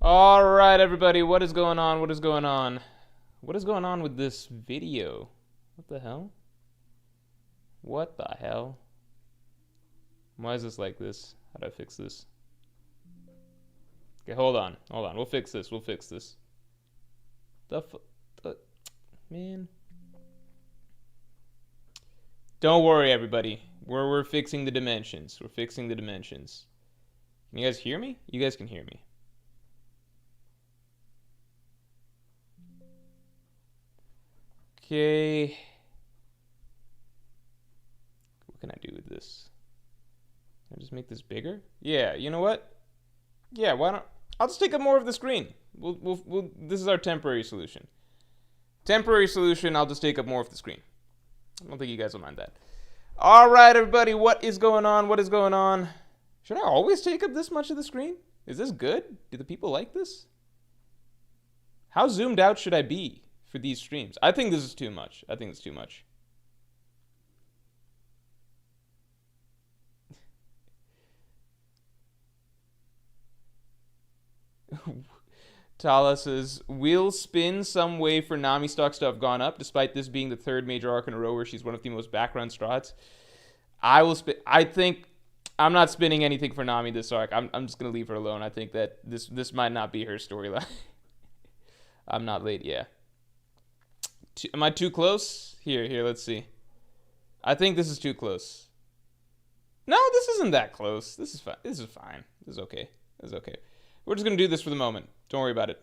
All right, everybody, what is going on? What is going on? What is going on with this video? What the hell? What the hell? Why is this like this? How do I fix this? Okay, hold on. Hold on. We'll fix this. We'll fix this. Man. Don't worry, everybody. We're fixing the dimensions. We're fixing the dimensions. Can you guys hear me? You guys can hear me. Okay. What can I do with this? Can I just make this bigger? Yeah, you know what? Yeah, why not? I'll just take up more of the screen. This is our temporary solution. Temporary solution, I'll just take up more of the screen. I don't think you guys will mind that. All right, everybody, what is going on? What is going on? Should I always take up this much of the screen? Is this good? Do the people like this? How zoomed out should I be for these streams? I think this is too much. I think it's too much. Tala says, will spin some way for Nami stocks to have gone up, despite this being the third major arc in a row where she's one of the most background strats. I will spin. I think I'm not spinning anything for Nami this arc. I'm just gonna leave her alone. I think that this might not be her storyline. I'm not late. Yeah. Am I too close? Here. Let's see. I think this is too close. No, this isn't that close. This is fine. This is fine. This is okay. This is okay. We're just going to do this for the moment. Don't worry about it.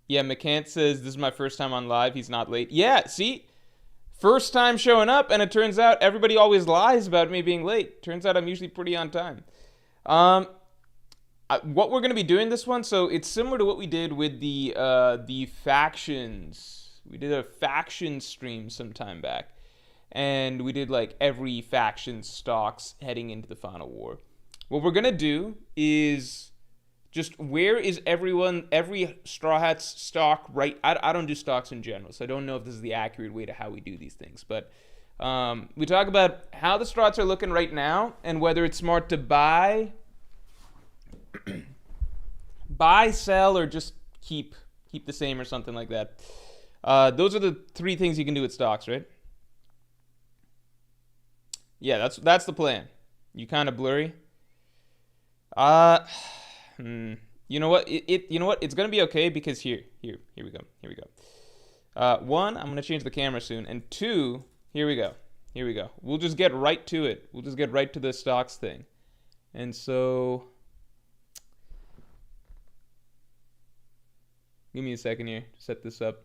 Yeah, McCant says, this is my first time on live. He's not late. Yeah, see? First time showing up, and it turns out everybody always lies about me being late. Turns out I'm usually pretty on time. What we're going to be doing this one, so it's similar to what we did with the factions. We did a faction stream some time back. And we did, like, every faction stocks heading into the final war. What we're going to do is just where is every Straw Hat's stock right? I don't do stocks in general, so I don't know if this is the accurate way to how we do these things. But we talk about how the Straw Hats are looking right now and whether it's smart to buy, sell, or just keep the same or something like that. Those are the three things you can do with stocks, right? Yeah, that's the plan. You kind of blurry. You know what? You know what? It's gonna be okay because here we go. One, I'm gonna change the camera soon, and two, here we go. We'll just get right to it. We'll just get right to the stocks thing, and so give me a second here to set this up.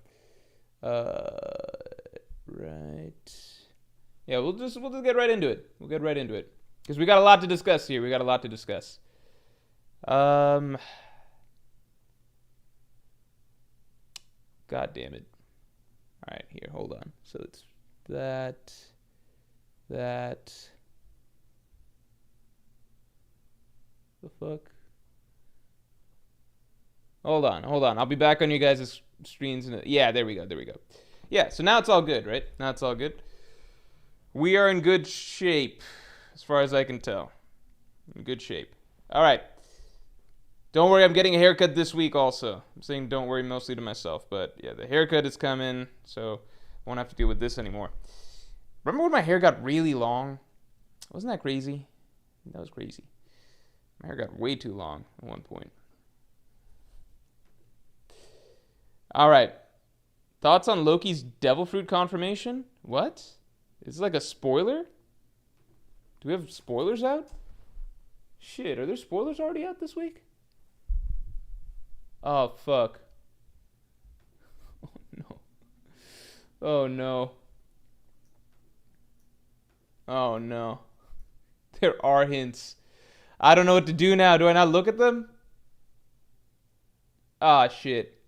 Right. Yeah, we'll just get right into it. We'll get right into it because we got a lot to discuss here. God damn it. All right, here, hold on. So it's that. The fuck? Hold on. I'll be back on you guys' screens. Yeah, there we go. Yeah, so now it's all good, right? Now it's all good. We are in good shape, as far as I can tell. In good shape. All right. Don't worry, I'm getting a haircut this week also. I'm saying don't worry mostly to myself, but yeah, the haircut is coming, so I won't have to deal with this anymore. Remember when my hair got really long? Wasn't that crazy? That was crazy. My hair got way too long at one point. All right. Thoughts on Loki's devil fruit confirmation? What? Is this like a spoiler? Do we have spoilers out? Shit, are there spoilers already out this week? Oh, fuck. Oh, no. Oh, no. Oh, no. There are hints. I don't know what to do now. Do I not look at them? Ah, shit.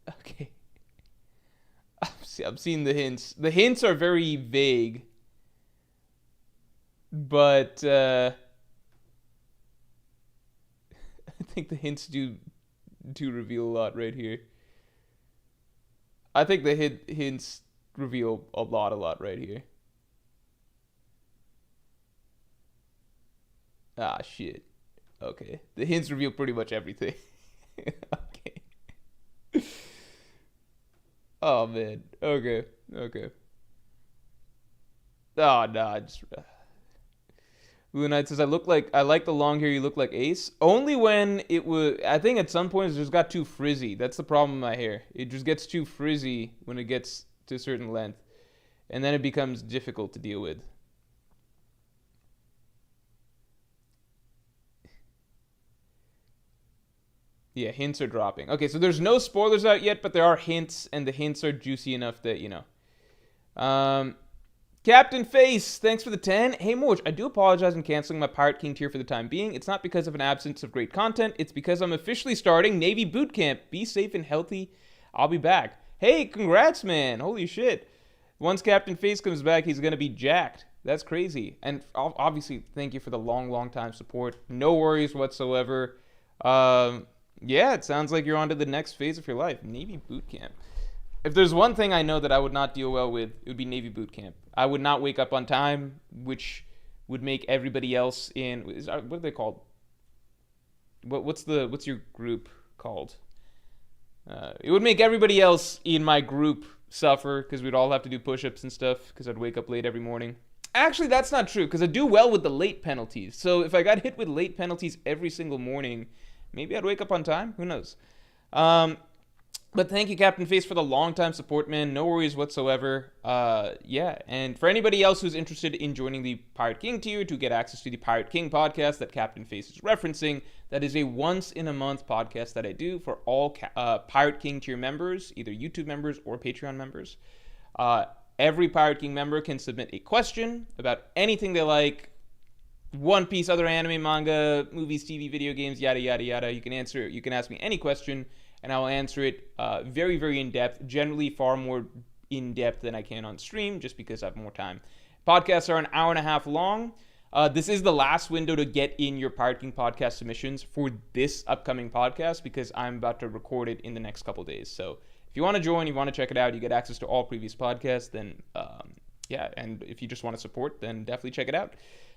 Okay. I'm seeing the hints. The hints are very vague. But, I think the hints do reveal a lot right here. I think the hints reveal a lot right here. Ah, shit. Okay. The hints reveal pretty much everything. Okay. Oh, man. Okay. Okay. Oh, no. I just... Blue Knight says, I like the long hair, you look like Ace. Only when it was, I think at some point it just got too frizzy. That's the problem with my hair. It just gets too frizzy when it gets to a certain length. And then it becomes difficult to deal with. Yeah, hints are dropping. Okay, so there's no spoilers out yet, but there are hints, and the hints are juicy enough that, you know. Captain Face, thanks for the 10. Hey, Morge, I do apologize in canceling my Pirate King tier for the time being. It's not because of an absence of great content. It's because I'm officially starting Navy Boot Camp. Be safe and healthy. I'll be back. Hey, congrats, man. Holy shit. Once Captain Face comes back, he's going to be jacked. That's crazy. And obviously, thank you for the long time support. No worries whatsoever. Yeah, it sounds like you're on to the next phase of your life. Navy Boot Camp. If there's one thing I know that I would not deal well with, it would be Navy Boot Camp. I would not wake up on time, which would make everybody else in... What are they called? What's your group called? It would make everybody else in my group suffer, because we'd all have to do push-ups and stuff, because I'd wake up late every morning. Actually, that's not true, because I do well with the late penalties. So if I got hit with late penalties every single morning, maybe I'd wake up on time. Who knows? But thank you, Captain Face, for the long-time support, man. No worries whatsoever. Yeah, and for anybody else who's interested in joining the Pirate King tier to get access to the Pirate King podcast that Captain Face is referencing, that is a once-in-a-month podcast that I do for all Pirate King tier members, either YouTube members or Patreon members. Every Pirate King member can submit a question about anything they like, One Piece, other anime, manga, movies, TV, video games, yada, yada, yada. You can ask me any question, and I will answer it very, very in-depth, generally far more in-depth than I can on stream, just because I have more time. Podcasts are an hour and a half long. This is the last window to get in your Pirate King podcast submissions for this upcoming podcast, because I'm about to record it in the next couple days. So if you want to join, you want to check it out, you get access to all previous podcasts, then yeah, and if you just want to support, then definitely check it out.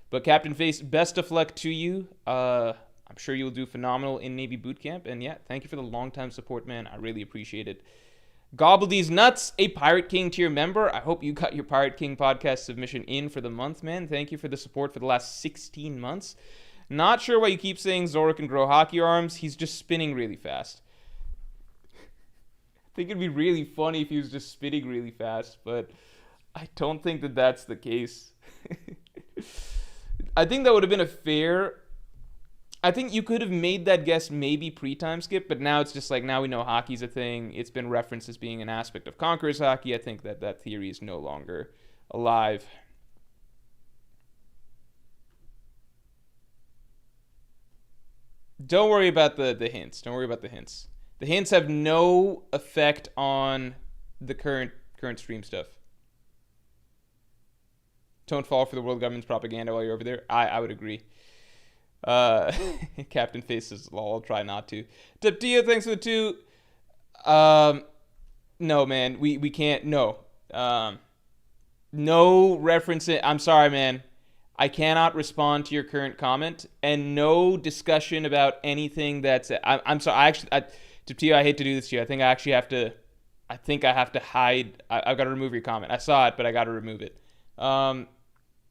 But Captain Face, best of luck to you. I'm sure you'll do phenomenal in Navy Boot Camp. And yeah, thank you for the long-time support, man. I really appreciate it. Gobble These Nuts, a Pirate King tier member. I hope you got your Pirate King podcast submission in for the month, man. Thank you for the support for the last 16 months. Not sure why you keep saying Zoro can grow Haki arms. He's just spinning really fast. I think it'd be really funny if he was just spinning really fast, but I don't think that that's the case. I think that would have been a fair... I think you could have made that guess maybe pre-time skip, but now it's just like, now we know Haki's a thing. It's been referenced as being an aspect of Conqueror's Haki. I think that that theory is no longer alive. Don't worry about the hints. Don't worry about the hints. The hints have no effect on the current stream stuff. Don't fall for the world government's propaganda while you're over there. I would agree. Captain Face says, lol, I'll try not to. Taptia, thanks for the 2. No, man, we can't. No. No reference. I'm sorry, man. I cannot respond to your current comment, and no discussion about anything that's... I'm sorry. Taptia, I hate to do this to you. I think I have to hide. I've got to remove your comment. I saw it, but I got to remove it.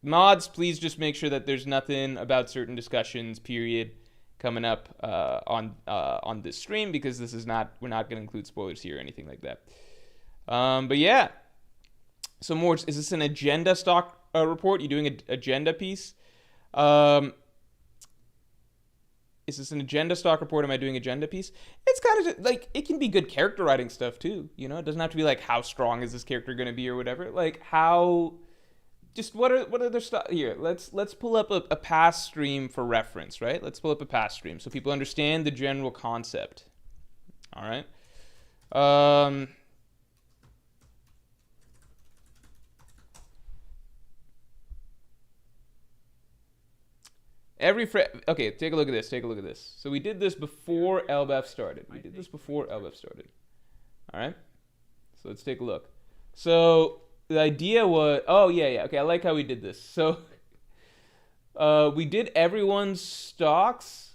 Mods, please just make sure that there's nothing about certain discussions, period, coming up on this stream, because we're not going to include spoilers here or anything like that. But yeah. So more, is this an agenda stock report? You doing an agenda piece? Is this an agenda stock report? Am I doing agenda piece? It's kind of like, it can be good character writing stuff too. You know, it doesn't have to be like, how strong is this character going to be or whatever. Like how... Just what are their stuff here? Let's pull up a past stream for reference, right? Let's pull up a past stream so people understand the general concept. All right. Okay, take a look at this. Take a look at this. So we did this before Elbaf started. All right. So let's take a look. So the idea was, okay, I like how we did this. So we did everyone's stocks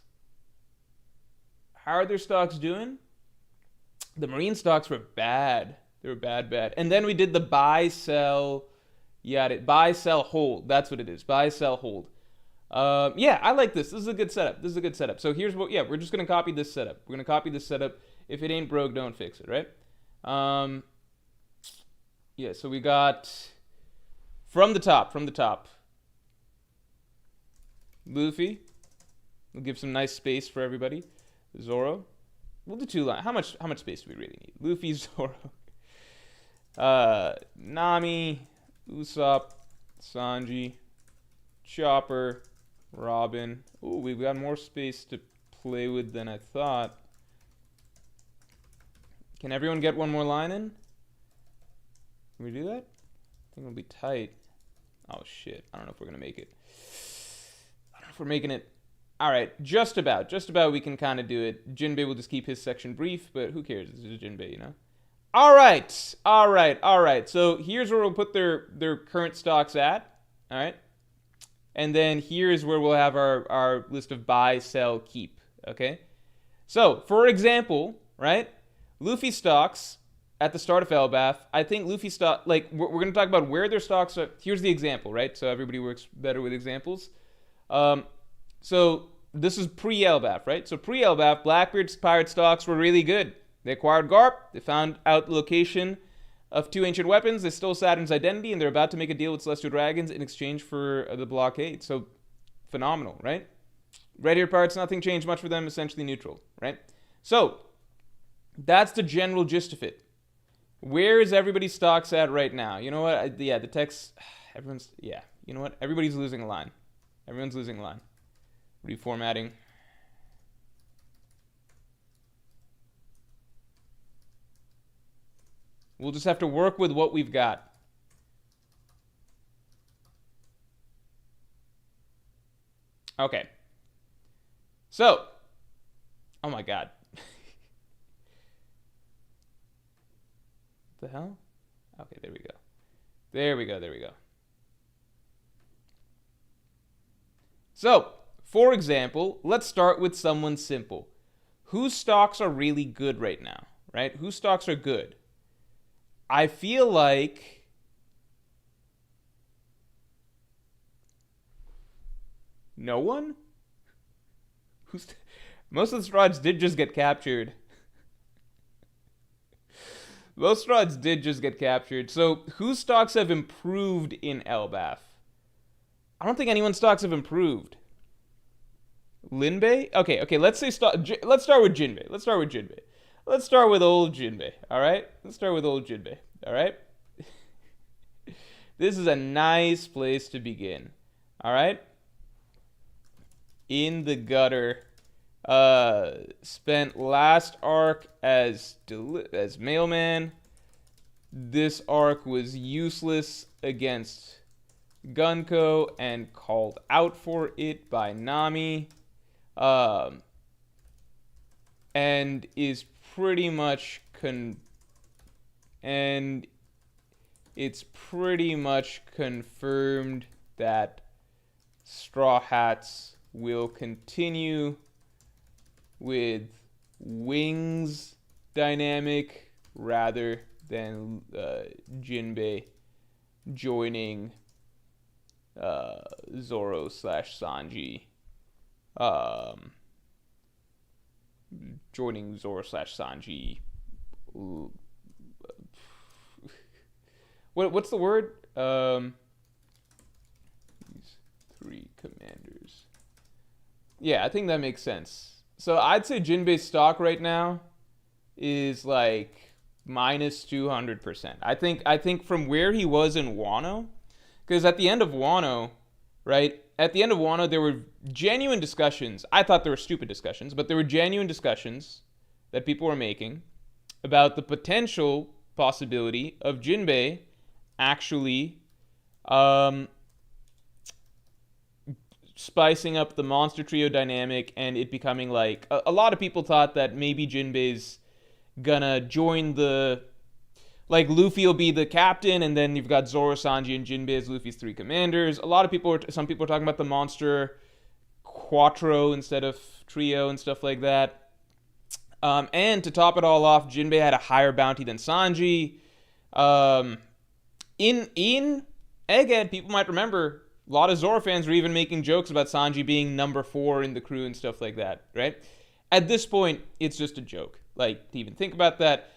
How are their stocks doing? The marine stocks were bad. They were bad. And then we did the buy, sell, buy, sell, hold. That's what it is. Buy, sell, hold. Yeah, I like this. This is a good setup. So here's what, we're just going to copy this setup. We're going to copy this setup. If it ain't broke, don't fix it, right? So we got from the top. Luffy. We'll give some nice space for everybody. Zoro. We'll do 2 lines. How much space do we really need? Luffy, Zoro. Nami, Usopp, Sanji, Chopper, Robin. Ooh, we've got more space to play with than I thought. Can everyone get one more line in? Can we do that? I think it'll be tight. Oh, shit. I don't know if we're going to make it. I don't know if we're making it. All right. Just about we can kind of do it. Jinbe will just keep his section brief, but who cares? This is Jinbe, you know? All right. So here's where we'll put their current stocks at. All right. And then here's where we'll have our list of buy, sell, keep. Okay. So, for example, right? Luffy stocks at the start of Elbaf. I think Luffy stock, like, we're going to talk about where their stocks are. Here's the example, right? So everybody works better with examples. So this is pre-Elbaf, right? So pre-Elbaf, Blackbeard's pirate stocks were really good. They acquired Garp. They found out the location of 2 ancient weapons. They stole Saturn's identity, and they're about to make a deal with Celestial Dragons in exchange for the blockade. So phenomenal, right? Red-Eared pirates, nothing changed much for them. Essentially neutral, right? So that's the general gist of it. Where is everybody's stocks at right now? You know what? The text, you know what? Everybody's losing a line. Everyone's losing a line. Reformatting. We'll just have to work with what we've got. Okay. So, oh my God. The hell? Okay, there we go. So, for example, let's start with someone simple. Whose stocks are really good right now, right? Whose stocks are good? I feel like no one? Most of the straws did just get captured. Most straws did just get captured. So, whose stocks have improved in Elbaf? I don't think anyone's stocks have improved. Linbei? Okay, let's start with Jinbe. Let's start with old Jinbe, all right? All right? This is a nice place to begin, all right? In the gutter. Spent last arc as mailman. This arc was useless against Gunko and called out for it by Nami. And is pretty much it's pretty much confirmed that Straw Hats will continue with Wings dynamic rather than Jinbe joining Zoro / Sanji. Joining Zoro / Sanji. What's the word? These 3 commanders. Yeah, I think that makes sense. So I'd say Jinbe's stock right now is like minus 200%. I think from where he was in Wano, because at the end of Wano, right? At the end of Wano, there were genuine discussions. I thought there were stupid discussions, but there were genuine discussions that people were making about the potential possibility of Jinbe actually spicing up the monster trio dynamic and it becoming like a lot of people thought that maybe Jinbe's gonna join the, like, Luffy will be the captain and then you've got Zoro, Sanji, and Jinbe as Luffy's 3 commanders. Some people are talking about the monster quattro instead of trio and stuff like that. And to top it all off, Jinbe had a higher bounty than Sanji. In Egghead, people might remember a lot of Zoro fans were even making jokes about Sanji being number 4 in the crew and stuff like that, right? At this point, it's just a joke. Like, to even think about that.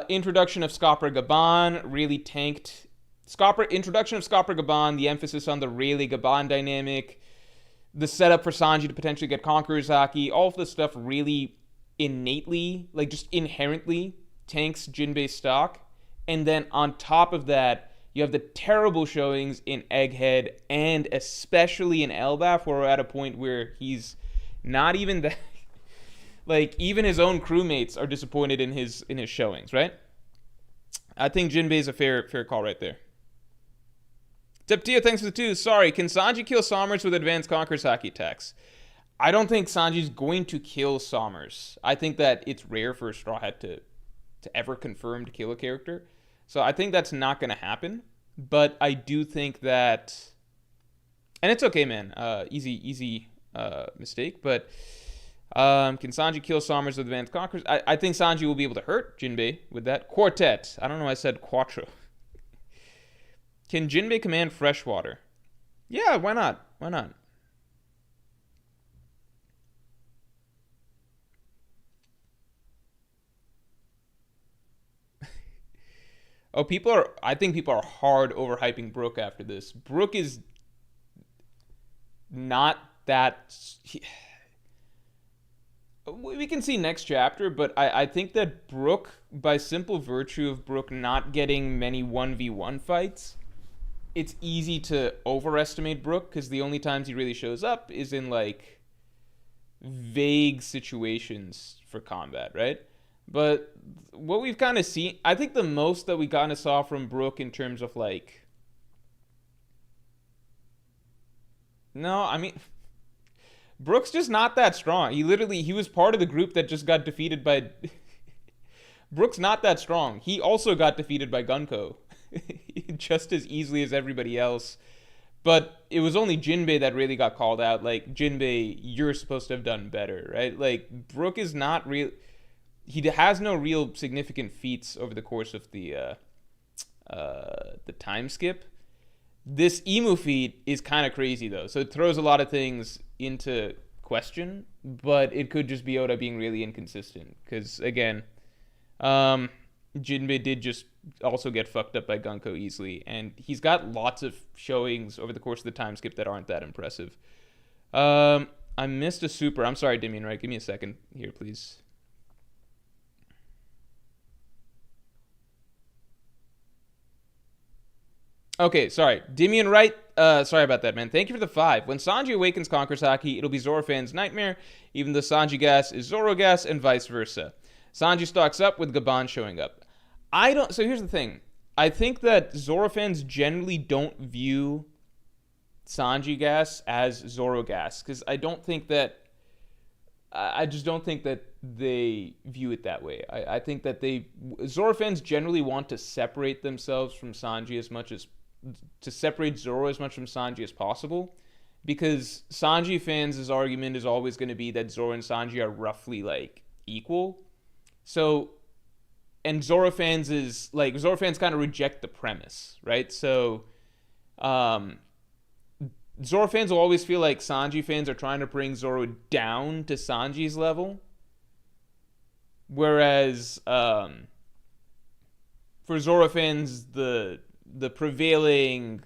Introduction of Scopper Gaban really tanked. Introduction of Scopper Gaban, the emphasis on the Rayleigh Gaban dynamic, the setup for Sanji to potentially get Conqueror's Haki, all of this stuff really innately, like just inherently, tanks Jinbei's stock. And then on top of that, you have the terrible showings in Egghead and especially in Elbaf, where we're at a point where he's not even that. Like, even his own crewmates are disappointed in his showings, right? I think Jinbei's a fair call right there. Deptia, thanks for the 2. Sorry, can Sanji kill Sommers with advanced Conqueror's Haki attacks? I don't think Sanji's going to kill Sommers. I think that it's rare for a Straw Hat to ever confirm to kill a character. So I think that's not going to happen. But I do think that... And it's okay, man. Easy mistake. But can Sanji kill Sommers with advanced Conquerors? I think Sanji will be able to hurt Jinbei with that. Quartet. I don't know why I said quattro. Can Jinbei command freshwater? Yeah, why not? Why not? I think people are hard overhyping Brooke after this. Brooke is not that... We can see next chapter, but I think that Brooke, by simple virtue of Brooke not getting many 1v1 fights, it's easy to overestimate Brooke, because the only times he really shows up is in, like, vague situations for combat, right? But what we've kind of seen, I think the most that we kind of saw from Brooke in terms of, like... No, I mean... Brooke's just not that strong. He was part of the group that just got defeated by... Brooke's not that strong. He also got defeated by Gunko. Just as easily as everybody else. But it was only Jinbei that really got called out. Like, Jinbei, you're supposed to have done better, right? Like, Brooke is not real... He has no real significant feats over the course of the time skip. This Emu feat is kind of crazy, though. So it throws a lot of things into question, but it could just be Oda being really inconsistent. Because, again, Jinbei did just also get fucked up by Gunko easily. And he's got lots of showings over the course of the time skip that aren't that impressive. I missed a super. I'm sorry, Dimian, right? Give me a second here, please. Okay, sorry. Dimian Wright, sorry about that, man. Thank you for the 5. When Sanji awakens Conqueror's Haki, it'll be Zoro fans' nightmare, even though Sanji gas is Zoro gas, and vice versa. Sanji stocks up with Gaban showing up. So here's the thing. I think that Zoro fans generally don't view Sanji gas as Zoro gas, because I just don't think that they view it that way. I think that Zoro fans generally want to separate themselves from Sanji to separate Zoro as much from Sanji as possible, because Sanji fans' argument is always going to be that Zoro and Sanji are roughly, like, equal. So, and Zoro fans kind of reject the premise, right? So, Zoro fans will always feel like Sanji fans are trying to bring Zoro down to Sanji's level, whereas for Zoro fans, the prevailing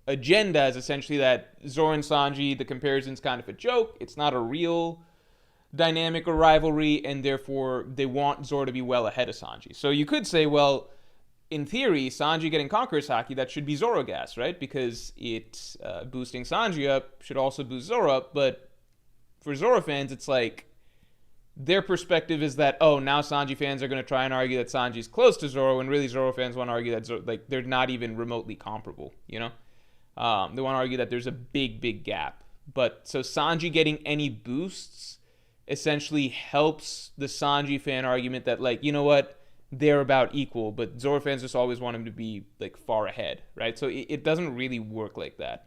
agenda is essentially that Zoro and Sanji, the comparison's kind of a joke. It's not a real dynamic or rivalry, and therefore they want Zoro to be well ahead of Sanji. So you could say, well, in theory, Sanji getting Conqueror's Haki, that should be Zoro gas, right? Because it boosting Sanji up should also boost Zoro up. But for Zoro fans, it's like their perspective is that, oh, now Sanji fans are going to try and argue that Sanji's close to Zoro, when really Zoro fans want to argue that they're not even remotely comparable, you know? They want to argue that there's a big gap. But so Sanji getting any boosts essentially helps the Sanji fan argument that, like, you know what? They're about equal, but Zoro fans just always want him to be, like, far ahead, right? So it doesn't really work like that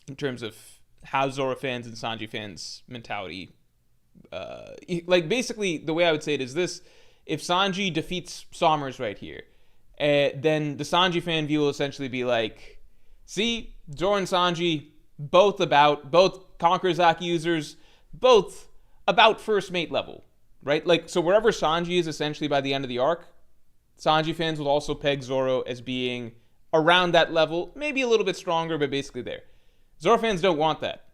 in terms of how Zoro fans and Sanji fans' mentality like basically the way I would say it is this: if Sanji defeats Sommers right here, then the Sanji fan view will essentially be like, see, Zoro and Sanji both Conqueror Haki users, both about first mate level, right? Like, so wherever Sanji is essentially by the end of the arc, Sanji fans will also peg Zoro as being around that level, maybe a little bit stronger, but basically there. Zoro fans don't want that,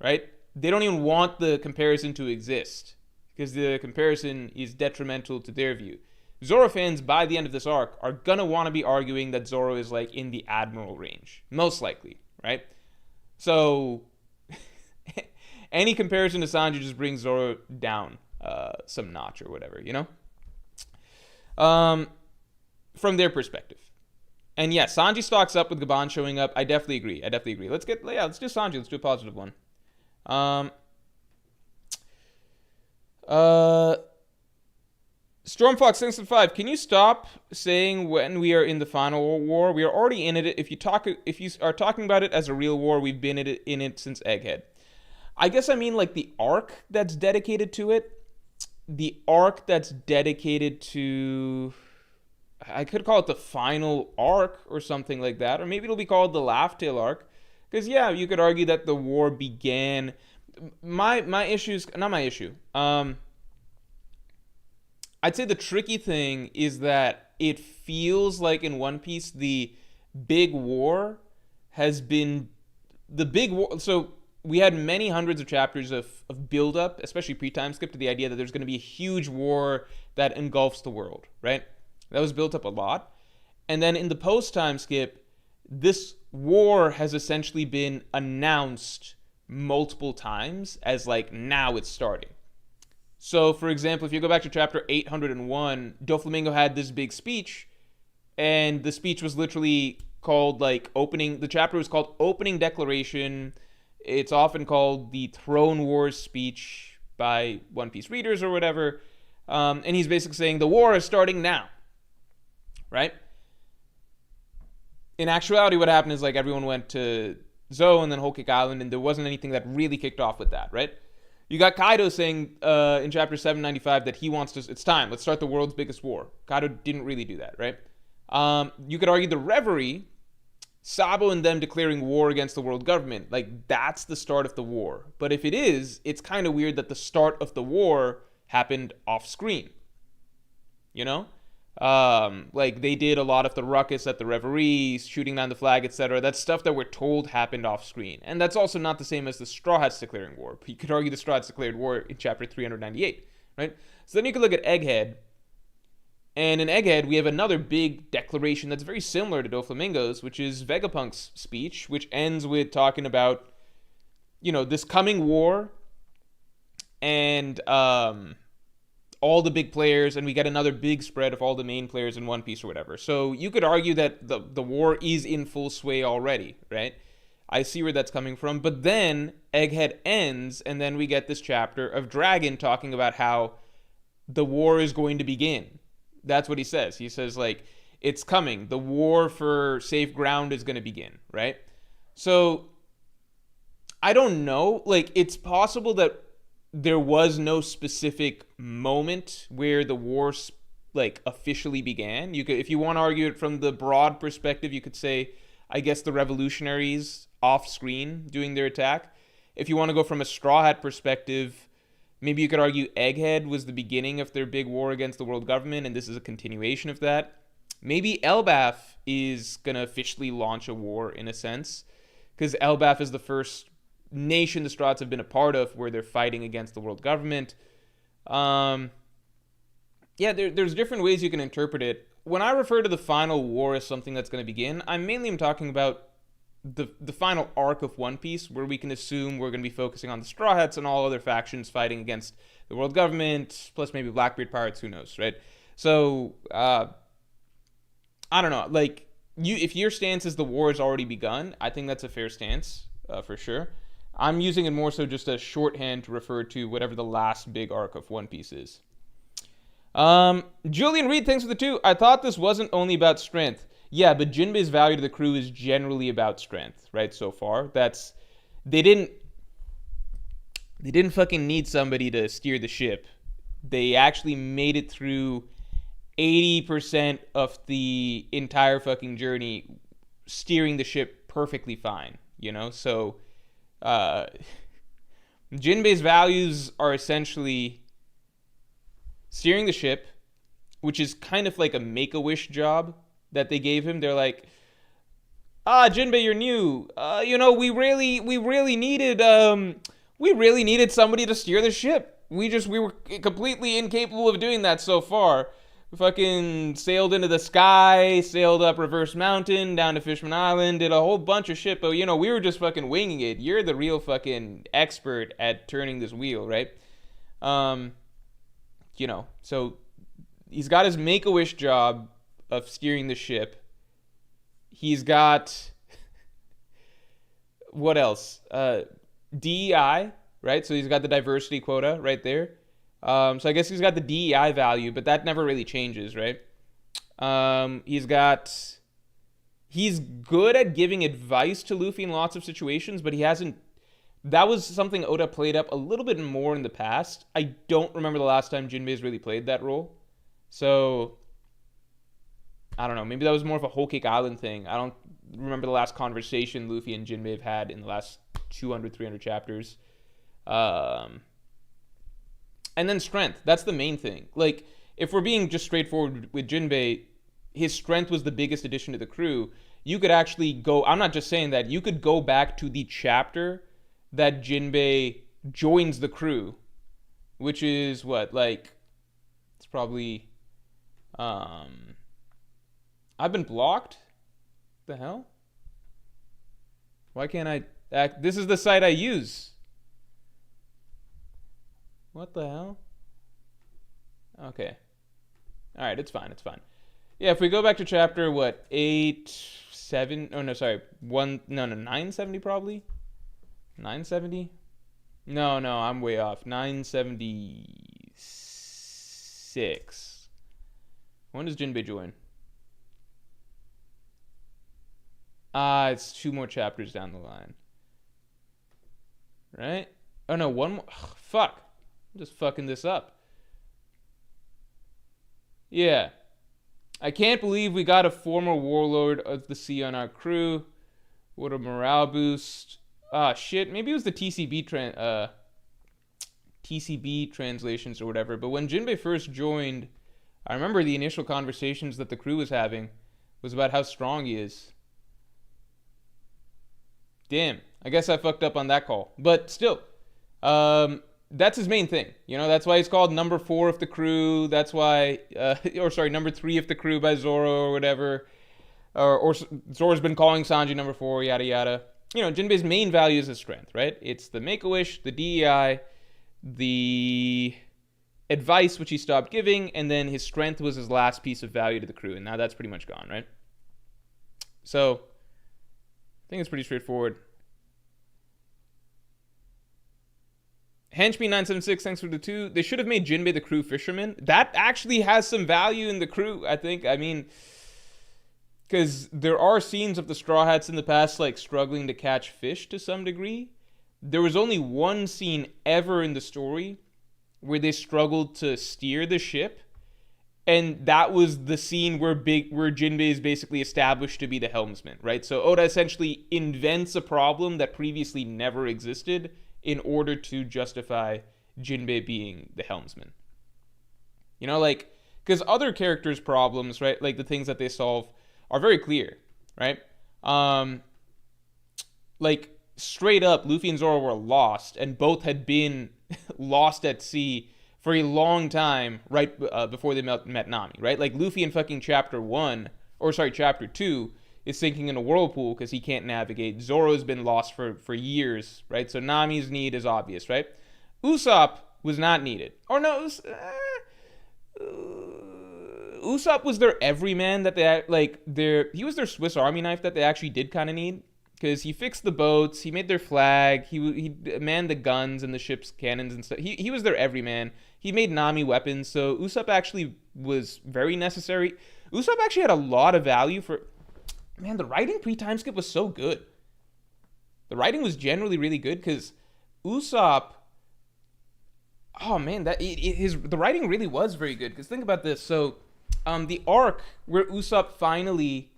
right? They don't even want the comparison to exist because the comparison is detrimental to their view. Zoro fans, by the end of this arc, are gonna want to be arguing that Zoro is like in the Admiral range, most likely, right? So any comparison to Sanji just brings Zoro down some notch or whatever, you know? From their perspective. And yeah, Sanji stocks up with Gaban showing up. I definitely agree. Let's do Sanji. Let's do a positive one. Stormfox 605, can you stop saying when we are in the final war? We are already in it. If you are talking about it as a real war, we've been in it since Egghead. I guess I mean like the arc that's dedicated to it. The arc that's dedicated to, I could call it the final arc or something like that, or maybe it'll be called the Laugh Tale arc, because yeah, you could argue that the war began. My issues, not my issue. I'd say the tricky thing is that it feels like in One Piece the big war has been the big war. So we had many hundreds of chapters of build up, especially pre-time skip, to the idea that there's going to be a huge war that engulfs the world, right? That was built up a lot. And then in the post-time skip, this war has essentially been announced multiple times as like, now it's starting. So, for example, if you go back to chapter 801, Doflamingo had this big speech, and the speech was literally called like opening, the chapter was called Opening Declaration. It's often called the Throne Wars speech by One Piece readers or whatever. And he's basically saying the war is starting now, right? In actuality, what happened is like everyone went to Zou and then Whole Cake Island, and there wasn't anything that really kicked off with that, right? You got Kaido saying in chapter 795 that he wants to, it's time, let's start the world's biggest war. Kaido didn't really do that, right? You could argue the Reverie, Sabo and them declaring war against the world government, like that's the start of the war. But if it is, it's kind of weird that the start of the war happened off screen, you know? Like they did a lot of the ruckus at the Reverie, shooting down the flag, etc. That's stuff that we're told happened off screen. And that's also not the same as the Straw Hats declaring war. You could argue the Straw Hats declared war in chapter 398, right? So then you could look at Egghead. And in Egghead, we have another big declaration that's very similar to Doflamingo's, which is Vegapunk's speech, which ends with talking about, you know, this coming war and all the big players, and we get another big spread of all the main players in One Piece or whatever. So you could argue that the war is in full sway already, right? I see where that's coming from. But then Egghead ends, and then we get this chapter of Dragon talking about how the war is going to begin. That's what he says. He says, like, it's coming. The war for safe ground is going to begin, right? So I don't know. Like, it's possible that there was no specific moment where the war like officially began. You could, if you want to argue it from the broad perspective, you could say, I guess the revolutionaries off screen doing their attack. If you want to go from a Straw Hat perspective, maybe you could argue Egghead was the beginning of their big war against the world government, and this is a continuation of that. Maybe Elbaf is gonna officially launch a war in a sense, because Elbaf is the first nation the Straw Hats have been a part of where they're fighting against the world government. Yeah, there's different ways you can interpret it. When I refer to the final war as something that's going to begin, I mainly am talking about the final arc of One Piece, where we can assume we're going to be focusing on the Straw Hats and all other factions fighting against the world government, plus maybe Blackbeard pirates, who knows, right? So, I don't know. Like, if your stance is the war has already begun, I think that's a fair stance, for sure. I'm using it more so just as shorthand to refer to whatever the last big arc of One Piece is. Julian Reed, thanks for the 2. I thought this wasn't only about strength. Yeah, but Jinbe's value to the crew is generally about strength, right, so far. They didn't... They didn't fucking need somebody to steer the ship. They actually made it through 80% of the entire fucking journey, steering the ship perfectly fine, you know? So, Jinbei's values are essentially steering the ship, which is kind of like a make-a-wish job that they gave him. They're like, Jinbe, you're new. We really needed somebody to steer the ship. We were completely incapable of doing that so far. We fucking sailed into the sky, sailed up Reverse Mountain, down to Fishman Island, did a whole bunch of shit, but, we were just fucking winging it. You're the real fucking expert at turning this wheel, right? So he's got his Make-A-Wish job of steering the ship. He's got... what else? DEI, right? So he's got the diversity quota right there. So I guess he's got the DEI value, but that never really changes, right? He's good at giving advice to Luffy in lots of situations, but he hasn't... That was something Oda played up a little bit more in the past. I don't remember the last time Jinbei's really played that role. So, I don't know. Maybe that was more of a Whole Cake Island thing. I don't remember the last conversation Luffy and Jinbe have had in the last 200, 300 chapters. And then strength. That's the main thing. Like, if we're being just straightforward with Jinbe, his strength was the biggest addition to the crew. You could actually go... I'm not just saying that. You could go back to the chapter that Jinbe joins the crew, which is what, like, it's probably, I've been blocked? The hell? Why can't I act? This is the site I use. What the hell? Okay. Alright, it's fine, it's fine. Yeah, if we go back to chapter, 970 probably? 970? No, I'm way off. 976. When does Jinbe join? It's 2 more chapters down the line. Right? Oh, no, 1 more. Ugh, fuck. I'm just fucking this up. Yeah. I can't believe we got a former warlord of the sea on our crew. What a morale boost. Shit, maybe it was the TCB translations or whatever, but when Jinbe first joined, I remember the initial conversations that the crew was having was about how strong he is. Damn, I guess I fucked up on that call. But still, that's his main thing. That's why he's called number 4 of the crew. That's why, number 3 of the crew by Zoro or whatever. Or Zoro's been calling Sanji number 4, yada yada. Jinbei's main value is his strength, right? It's the Make-A-Wish, the DEI, the advice, which he stopped giving, and then his strength was his last piece of value to the crew, and now that's pretty much gone, right? So, I think it's pretty straightforward. Henchme976, thanks for the 2. They should have made Jinbe the crew fisherman. That actually has some value in the crew, I think. I mean... Because there are scenes of the Straw Hats in the past, like, struggling to catch fish to some degree. There was only one scene ever in the story where they struggled to steer the ship. And that was the scene where Jinbe is basically established to be the helmsman, right? So Oda essentially invents a problem that previously never existed in order to justify Jinbe being the helmsman. Because other characters' problems, right, like the things that they solve, are very clear, right? Straight up, Luffy and Zoro were lost, and both had been lost at sea for a long time, right before they met Nami, right? Like, Luffy in fucking chapter 2 is sinking in a whirlpool because he can't navigate. Zoro's been lost for years, right? So Nami's need is obvious, right? Usopp was not needed. Or no, Usopp was their everyman that he was their Swiss Army knife that they actually did kind of need, because he fixed the boats, he made their flag, he manned the guns and the ship's cannons and stuff. He was their everyman. He made Nami weapons, so Usopp actually was very necessary. Usopp actually had a lot of value for... Man, the writing pre-time skip was so good. The writing was generally really good, because Usopp Oh man, the writing really was very good. Because think about this. So, the arc where Usopp finally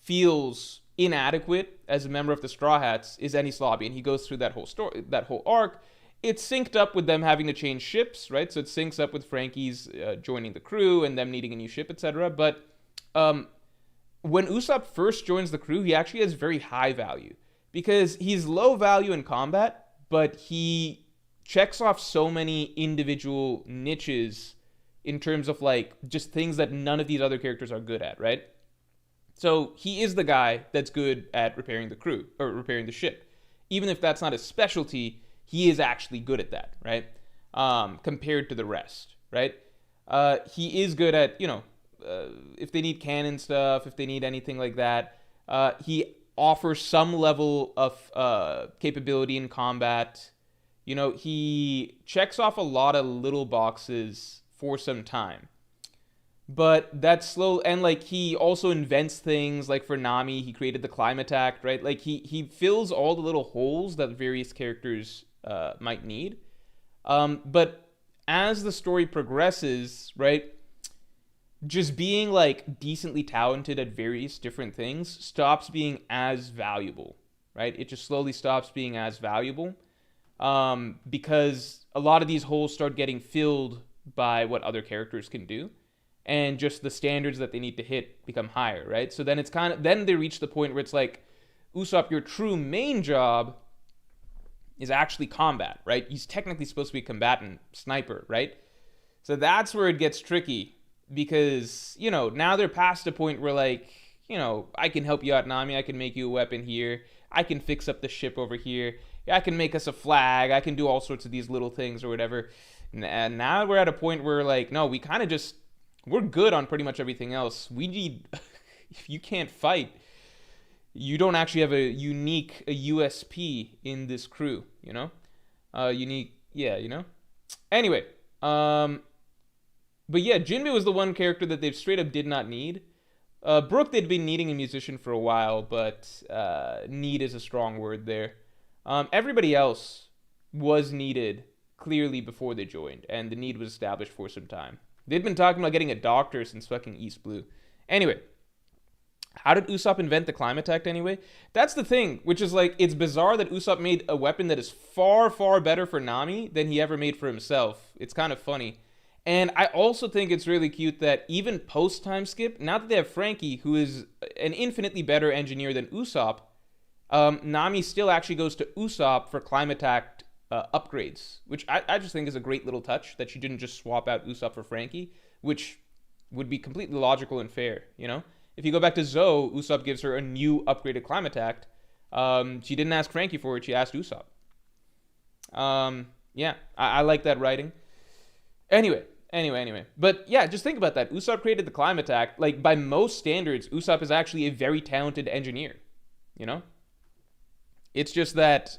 feels inadequate as a member of the Straw Hats is Enies Lobby, and he goes through that whole story, that whole arc. It's synced up with them having to change ships, right? So it syncs up with Frankie's joining the crew and them needing a new ship, etc. But when Usopp first joins the crew, he actually has very high value because he's low value in combat, but he checks off so many individual niches in terms of like just things that none of these other characters are good at, right? So he is the guy that's good at repairing the crew or repairing the ship. Even if that's not his specialty, he is actually good at that, right? Compared to the rest, right? He is good at, if they need cannon stuff, if they need anything like that. He offers some level of capability in combat. He checks off a lot of little boxes for some time. But that's slow, and like he also invents things. Like for Nami, he created the climate act, right? Like he fills all the little holes that various characters might need. But as the story progresses, right, just being like decently talented at various different things stops being as valuable, right? It just slowly stops being as valuable because a lot of these holes start getting filled by what other characters can do. And just the standards that they need to hit become higher, right? So then it's then they reach the point where it's like, Usopp, your true main job is actually combat, right? He's technically supposed to be a combatant sniper, right? So that's where it gets tricky because, now they're past a point where like, I can help you out, Nami. I can make you a weapon here. I can fix up the ship over here. I can make us a flag. I can do all sorts of these little things or whatever. And now we're at a point where like, no, we kind of just, we're good on pretty much everything else. We need, if you can't fight, you don't actually have a USP in this crew, unique, yeah, Anyway, but yeah, Jinbe was the one character that they straight up did not need. Brooke, they'd been needing a musician for a while, but need is a strong word there. Everybody else was needed clearly before they joined, and the need was established for some time. They'd been talking about getting a doctor since fucking East Blue. Anyway, how did Usopp invent the climate act anyway? That's the thing, which is like, it's bizarre that Usopp made a weapon that is far, far better for Nami than he ever made for himself. It's kind of funny. And I also think it's really cute that even post-time skip, now that they have Frankie, who is an infinitely better engineer than Usopp, Nami still actually goes to Usopp for climate act upgrades, which I just think is a great little touch that she didn't just swap out Usopp for Frankie, which would be completely logical and fair, If you go back to Zoe, Usopp gives her a new upgraded climate act. She didn't ask Frankie for it, she asked Usopp. Yeah, I like that writing. Anyway. But yeah, just think about that. Usopp created the climate act. Like, by most standards, Usopp is actually a very talented engineer, It's just that...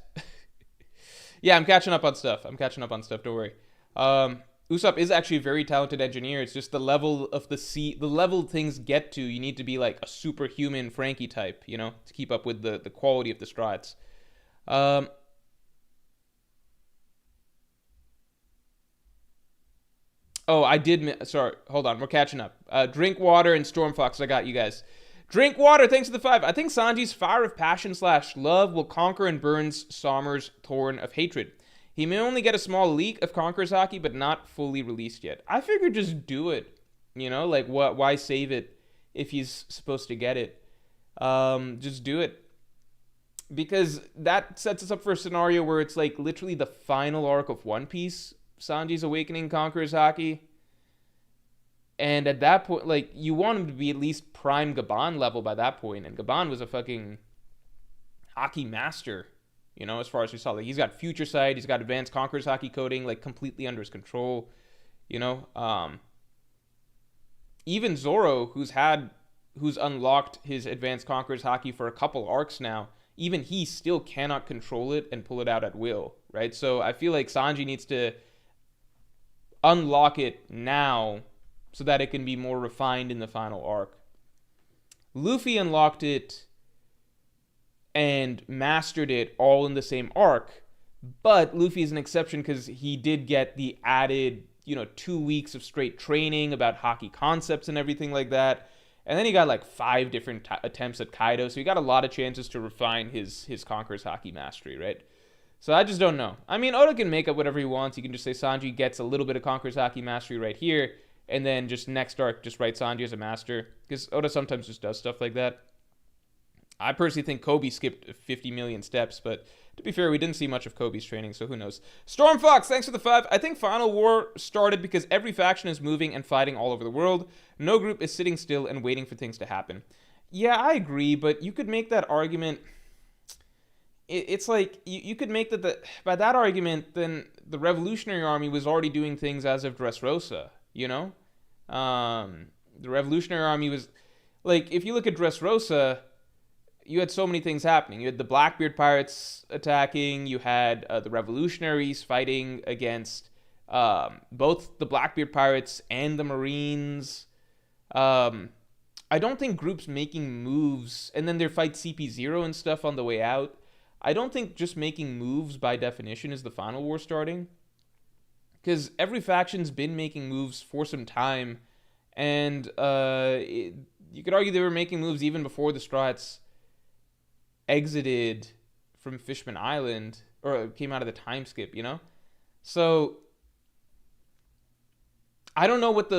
Yeah, I'm catching up on stuff. Don't worry. Usopp is actually a very talented engineer. It's just the level of the level things get to, you need to be like a superhuman Frankie type, to keep up with the quality of the strats. Sorry, hold on. We're catching up. Drink water and Stormfox. I got you guys. Drink water, thanks to the 5. I think Sanji's fire of passion / love will conquer and burns Sommer's thorn of hatred. He may only get a small leak of Conqueror's Haki, but not fully released yet. I figured just do it. Like why save it if he's supposed to get it? Just do it. Because that sets us up for a scenario where it's like literally the final arc of One Piece. Sanji's awakening Conqueror's Haki. And at that point, like, you want him to be at least prime Gaban level by that point. And Gaban was a fucking Haki master, as far as we saw. Like, he's got Future Sight, he's got Advanced Conqueror's Haki coding, like, completely under his control, Even Zoro, who's unlocked his Advanced Conqueror's Haki for a couple arcs now, even he still cannot control it and pull it out at will, right? So I feel like Sanji needs to unlock it now so that it can be more refined in the final arc. Luffy unlocked it and mastered it all in the same arc, But Luffy is an exception because he did get the added, 2 weeks of straight training about Haki concepts and everything like that. And then he got like 5 different attempts at Kaido, so he got a lot of chances to refine his Conqueror's Haki mastery, right? So I just don't know. I mean, Oda can make up whatever he wants. He can just say Sanji gets a little bit of Conqueror's Haki mastery right here, and then just next arc, just write Sanji as a master. Because Oda sometimes just does stuff like that. I personally think Kobe skipped 50 million steps, but to be fair, we didn't see much of Kobe's training, so who knows. Stormfox, thanks for the 5. I think Final War started because every faction is moving and fighting all over the world. No group is sitting still and waiting for things to happen. Yeah, I agree, but you could make that argument. It's like, you could make that by that argument, then the Revolutionary Army was already doing things as of Dressrosa, The Revolutionary Army was, like, if you look at Dressrosa, you had so many things happening. You had the Blackbeard pirates attacking. You had the revolutionaries fighting against both the Blackbeard pirates and the Marines. I don't think groups making moves, and then their fight CP0 and stuff on the way out. I don't think just making moves by definition is the Final War starting. Because every faction's been making moves for some time. And you could argue they were making moves even before the Strats exited from Fishman Island, or came out of the time skip, So I don't know what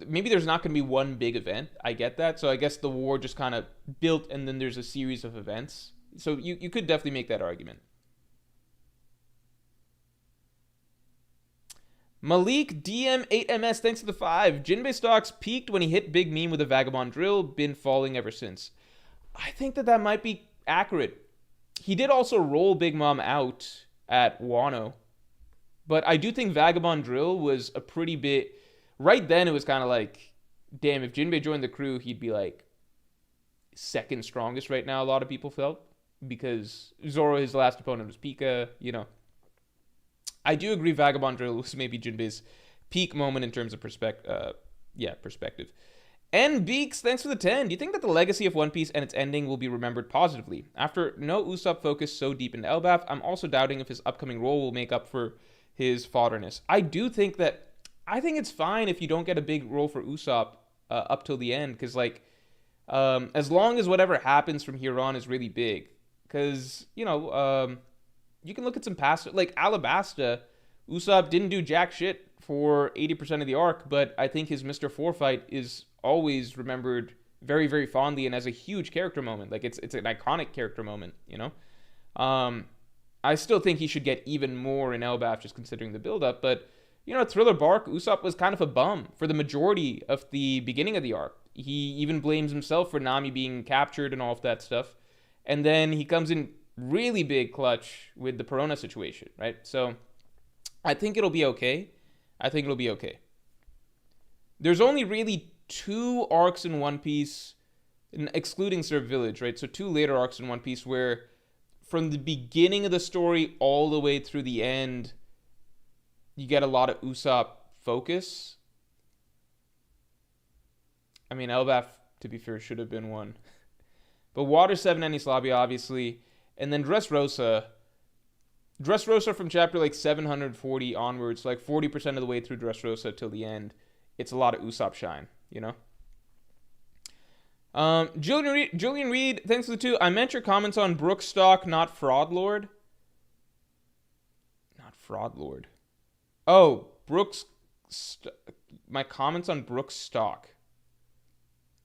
maybe there's not going to be one big event. I get that. So I guess the war just kind of built, and then there's a series of events. So you could definitely make that argument. Malik DM8MS, thanks for the 5. Jinbe stocks peaked when he hit Big Meme with a Vagabond drill, been falling ever since. I think that might be accurate. He did also roll Big Mom out at Wano. But I do think Vagabond Drill was a pretty big... Right then, it was kind of like, damn, if Jinbe joined the crew, he'd be like second strongest right now, a lot of people felt. Because Zoro, his last opponent, was Pika, I do agree Vagabond Drill was maybe Jinbe's peak moment in terms of perspective. And Beaks, thanks for the 10. Do you think that the legacy of One Piece and its ending will be remembered positively? After no Usopp focus so deep into Elbaf, I'm also doubting if his upcoming role will make up for his fodderness. I think it's fine if you don't get a big role for Usopp up till the end, because as long as whatever happens from here on is really big, because you can look at some past, like Alabasta. Usopp didn't do jack shit for 80% of the arc, but I think his Mr. 4 fight is always remembered very, very fondly and as a huge character moment. Like, it's an iconic character moment, I still think he should get even more in Elbaf, just considering the build-up, but, Thriller Bark, Usopp was kind of a bum for the majority of the beginning of the arc. He even blames himself for Nami being captured and all of that stuff, and then he comes in really big clutch with the Perona situation, right? So, I think it'll be okay. There's only really 2 arcs in One Piece, excluding Surf Village, right? So 2 later arcs in One Piece where from the beginning of the story all the way through the end, you get a lot of Usopp focus. I mean, Elbaf, to be fair, should have been one. But Water 7, Enies Lobby, obviously. And then Dressrosa from chapter 740 onwards, 40% of the way through Dressrosa till the end, it's a lot of Usopp shine, Julian Reed, thanks for the 2. I meant your comments on Brooke stock, not Fraud Lord. Not Fraud Lord. Oh, my comments on Brooke's stock.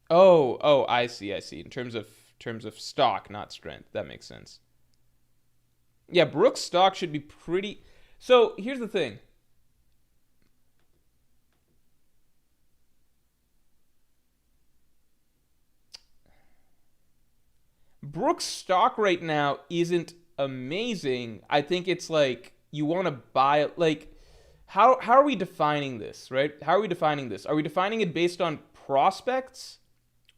Oh, I see. In terms of stock, not strength. That makes sense. Yeah, Brooke's stock should be pretty... So, here's the thing. Brooke's stock right now isn't amazing. I think it's you want to buy it. How are we defining this, right? How are we defining this? Are we defining it based on prospects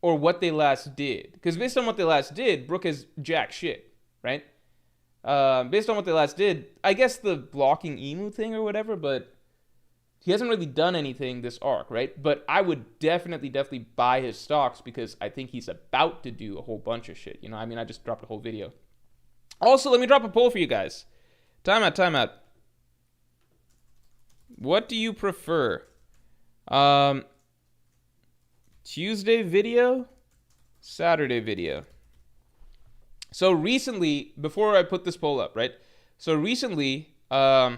or what they last did? Because based on what they last did, Brooke has jack shit, right? Based on what they last did, I guess the blocking Emu thing or whatever, but he hasn't really done anything this arc, right? But I would definitely buy his stocks because I think he's about to do a whole bunch of shit. I just dropped a whole video. Also, let me drop a poll for you guys. Time out, time out. What do you prefer? Um, Tuesday video, Saturday video. So recently, before I put this poll up, right? So recently, I,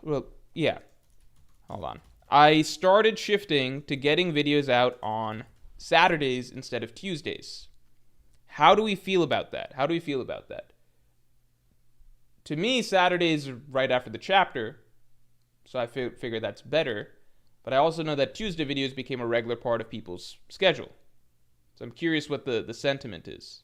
well, yeah, hold on. I started shifting to getting videos out on Saturdays instead of Tuesdays. How do we feel about that? How do we feel about that? To me, Saturdays are right after the chapter, so I figure that's better. But I also know that Tuesday videos became a regular part of people's schedule. So I'm curious what the sentiment is.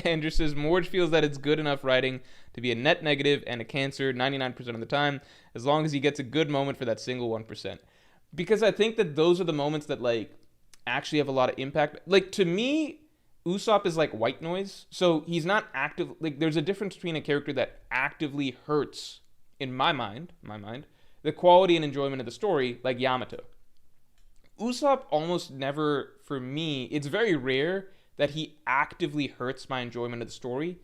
Andrew says, Morge feels that it's good enough writing to be a net negative and a cancer 99% of the time, as long as he gets a good moment for that single 1%. Because I think that those are the moments that, like, actually have a lot of impact. Like, to me, Usopp is like white noise. So he's not active. Like, there's a difference between a character that actively hurts, in my mind, the quality and enjoyment of the story, like Yamato. Usopp almost never, for me, it's very rare that he actively hurts my enjoyment of the story.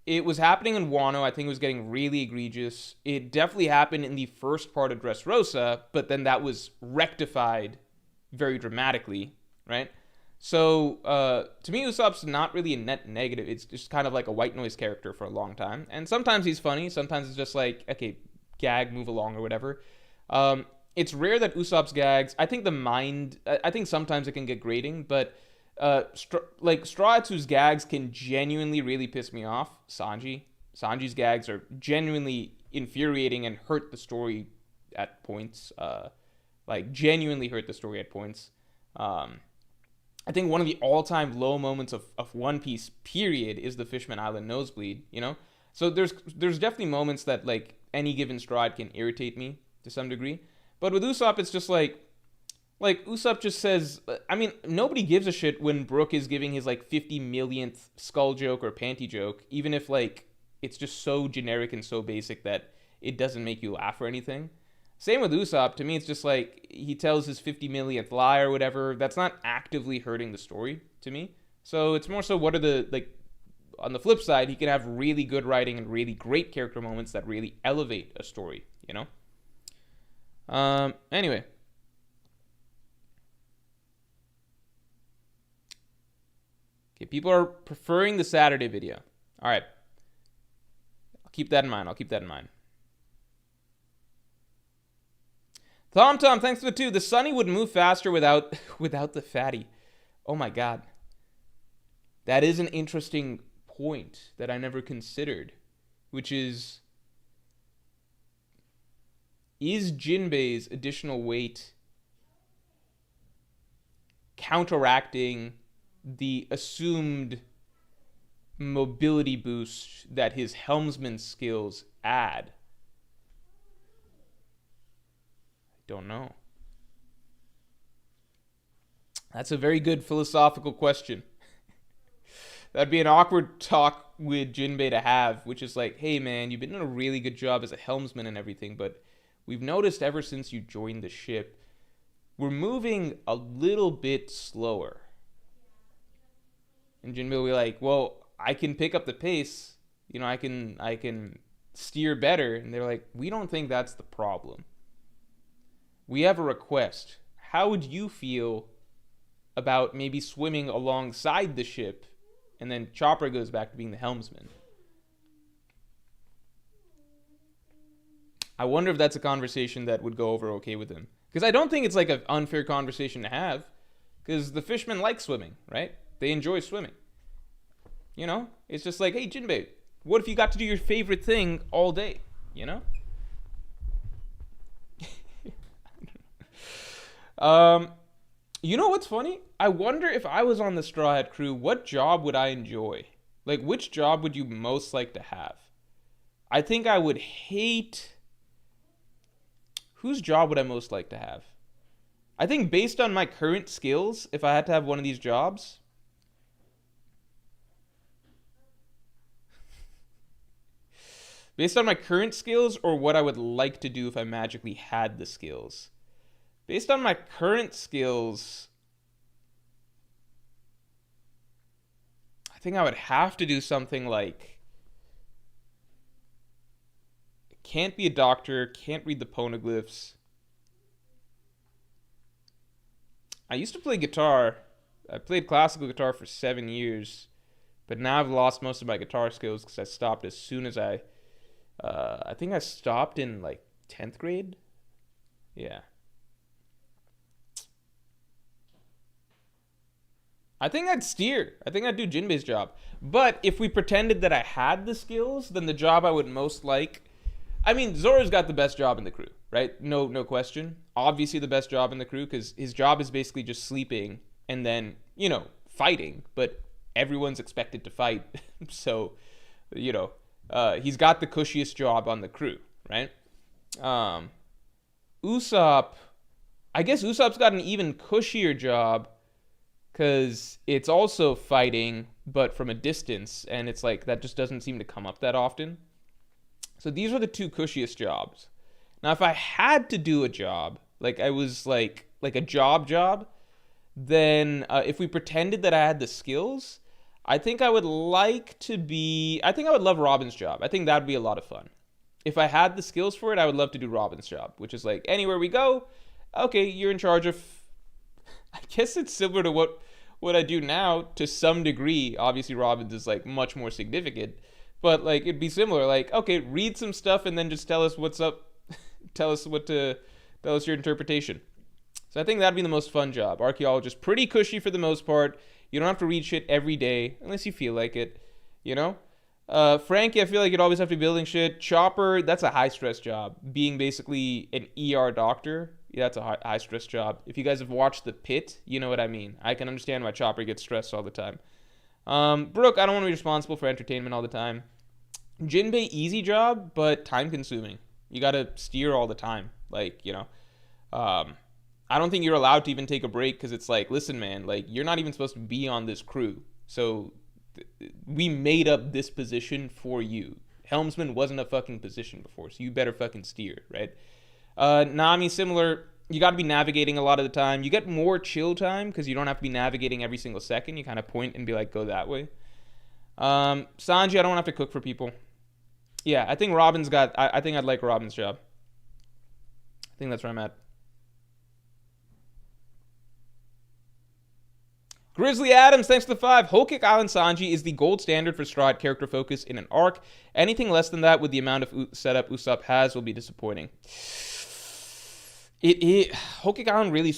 It was happening in Wano. I think it was getting really egregious. It definitely happened in the first part of Dressrosa, but then that was rectified very dramatically, right? So, to me, Usopp's not really a net negative. It's just kind of like a white noise character for a long time. And sometimes he's funny. Sometimes it's just like, okay, gag, move along or whatever. It's rare that Usopp's gags, I think I think sometimes it can get grating, but like Straw Hatsu's gags can genuinely really piss me off. Sanji's gags are genuinely infuriating and hurt the story at points. Like genuinely hurt the story at points. I think one of the all-time low moments of One Piece period is the Fishman Island nosebleed. You know, so there's definitely moments that like any given stride can irritate me to some degree. But with Usopp, it's just like Usopp just says, I mean, nobody gives a shit when Brooke is giving his like 50 millionth skull joke or panty joke, even if like it's just so generic and so basic that it doesn't make you laugh or anything. Same with Usopp. To me, it's just like he tells his 50 millionth lie or whatever. That's not actively hurting the story to me. So it's more so what are the, like, on the flip side, he can have really good writing and really great character moments that really elevate a story, you know? Anyway. Okay, people are preferring the Saturday video. All right. I'll keep that in mind. Tom, thanks for the 2. The Sunny would move faster without the fatty. Oh my god. That is an interesting point that I never considered, which is Jinbe's additional weight counteracting the assumed mobility boost that his helmsman skills add? I don't know. That's a very good philosophical question. That'd be an awkward talk with Jinbe to have, which is like, hey man, you've been doing a really good job as a helmsman and everything, but we've noticed ever since you joined the ship, we're moving a little bit slower. And Jinbe will be like, well, I can pick up the pace. You know, I can steer better. And they're like, we don't think that's the problem. We have a request. How would you feel about maybe swimming alongside the ship, and then Chopper goes back to being the helmsman? I wonder if that's a conversation that would go over okay with him. Because I don't think it's like an unfair conversation to have. Because the fishermen like swimming, right? They enjoy swimming. You know? It's just like, hey, Jinbe, what if you got to do your favorite thing all day? You know? You know what's funny? I wonder if I was on the Straw Hat crew, what job would I enjoy? Like, which job would you most like to have? I think I would hate... Whose job would I most like to have? I think based on my current skills, if I had to have one of these jobs... Based on my current skills or what I would like to do if I magically had the skills? Based on my current skills, I think I would have to do something like, can't be a doctor, can't read the poneglyphs. I used to play guitar. I played classical guitar for 7 years, but now I've lost most of my guitar skills because I stopped as soon as I think I stopped in like 10th grade. Yeah. I think I'd steer. I think I'd do Jinbe's job. But if we pretended that I had the skills, then the job I would most like... I mean, Zoro's got the best job in the crew, right? No question. Obviously the best job in the crew because his job is basically just sleeping and then, fighting. But everyone's expected to fight. So, he's got the cushiest job on the crew, right? Usopp... I guess Usopp's got an even cushier job because it's also fighting, but from a distance, and it's like that just doesn't seem to come up that often. So these are the two cushiest jobs. Now, if I had to do a job, like I was like a job, then if we pretended that I had the skills, I think I would love Robin's job. I think that'd be a lot of fun. If I had the skills for it, I would love to do Robin's job, which is like anywhere we go, okay, you're in charge of... I guess it's similar to what I do now to some degree. Obviously, Robin's is like much more significant, but like it'd be similar. Like, okay, read some stuff and then just tell us what's up. Tell us your interpretation. So I think that'd be the most fun job. Archaeologist, pretty cushy for the most part. You don't have to read shit every day unless you feel like it. Frankie, I feel like you'd always have to be building shit. Chopper, that's a high stress job. Being basically an ER doctor. Yeah, that's a high stress job. If you guys have watched The Pit, you know what I mean. I can understand why Chopper gets stressed all the time. Brooke, I don't want to be responsible for entertainment all the time. Jinbe, easy job, but time consuming. You got to steer all the time. Like, I don't think you're allowed to even take a break because it's like, listen, man, like you're not even supposed to be on this crew. So we made up this position for you. Helmsman wasn't a fucking position before, so you better fucking steer, right? Nami, similar. You got to be navigating a lot of the time. You get more chill time because you don't have to be navigating every single second. You kind of point and be like, go that way. Sanji, I don't have to cook for people. Yeah, I think I think I'd like Robin's job. I think that's where I'm at. Grizzly Adams, thanks for the 5. Whole Cake Island Sanji is the gold standard for Straw Hat character focus in an arc. Anything less than that with the amount of setup Usopp has will be disappointing. Whole Cake Island really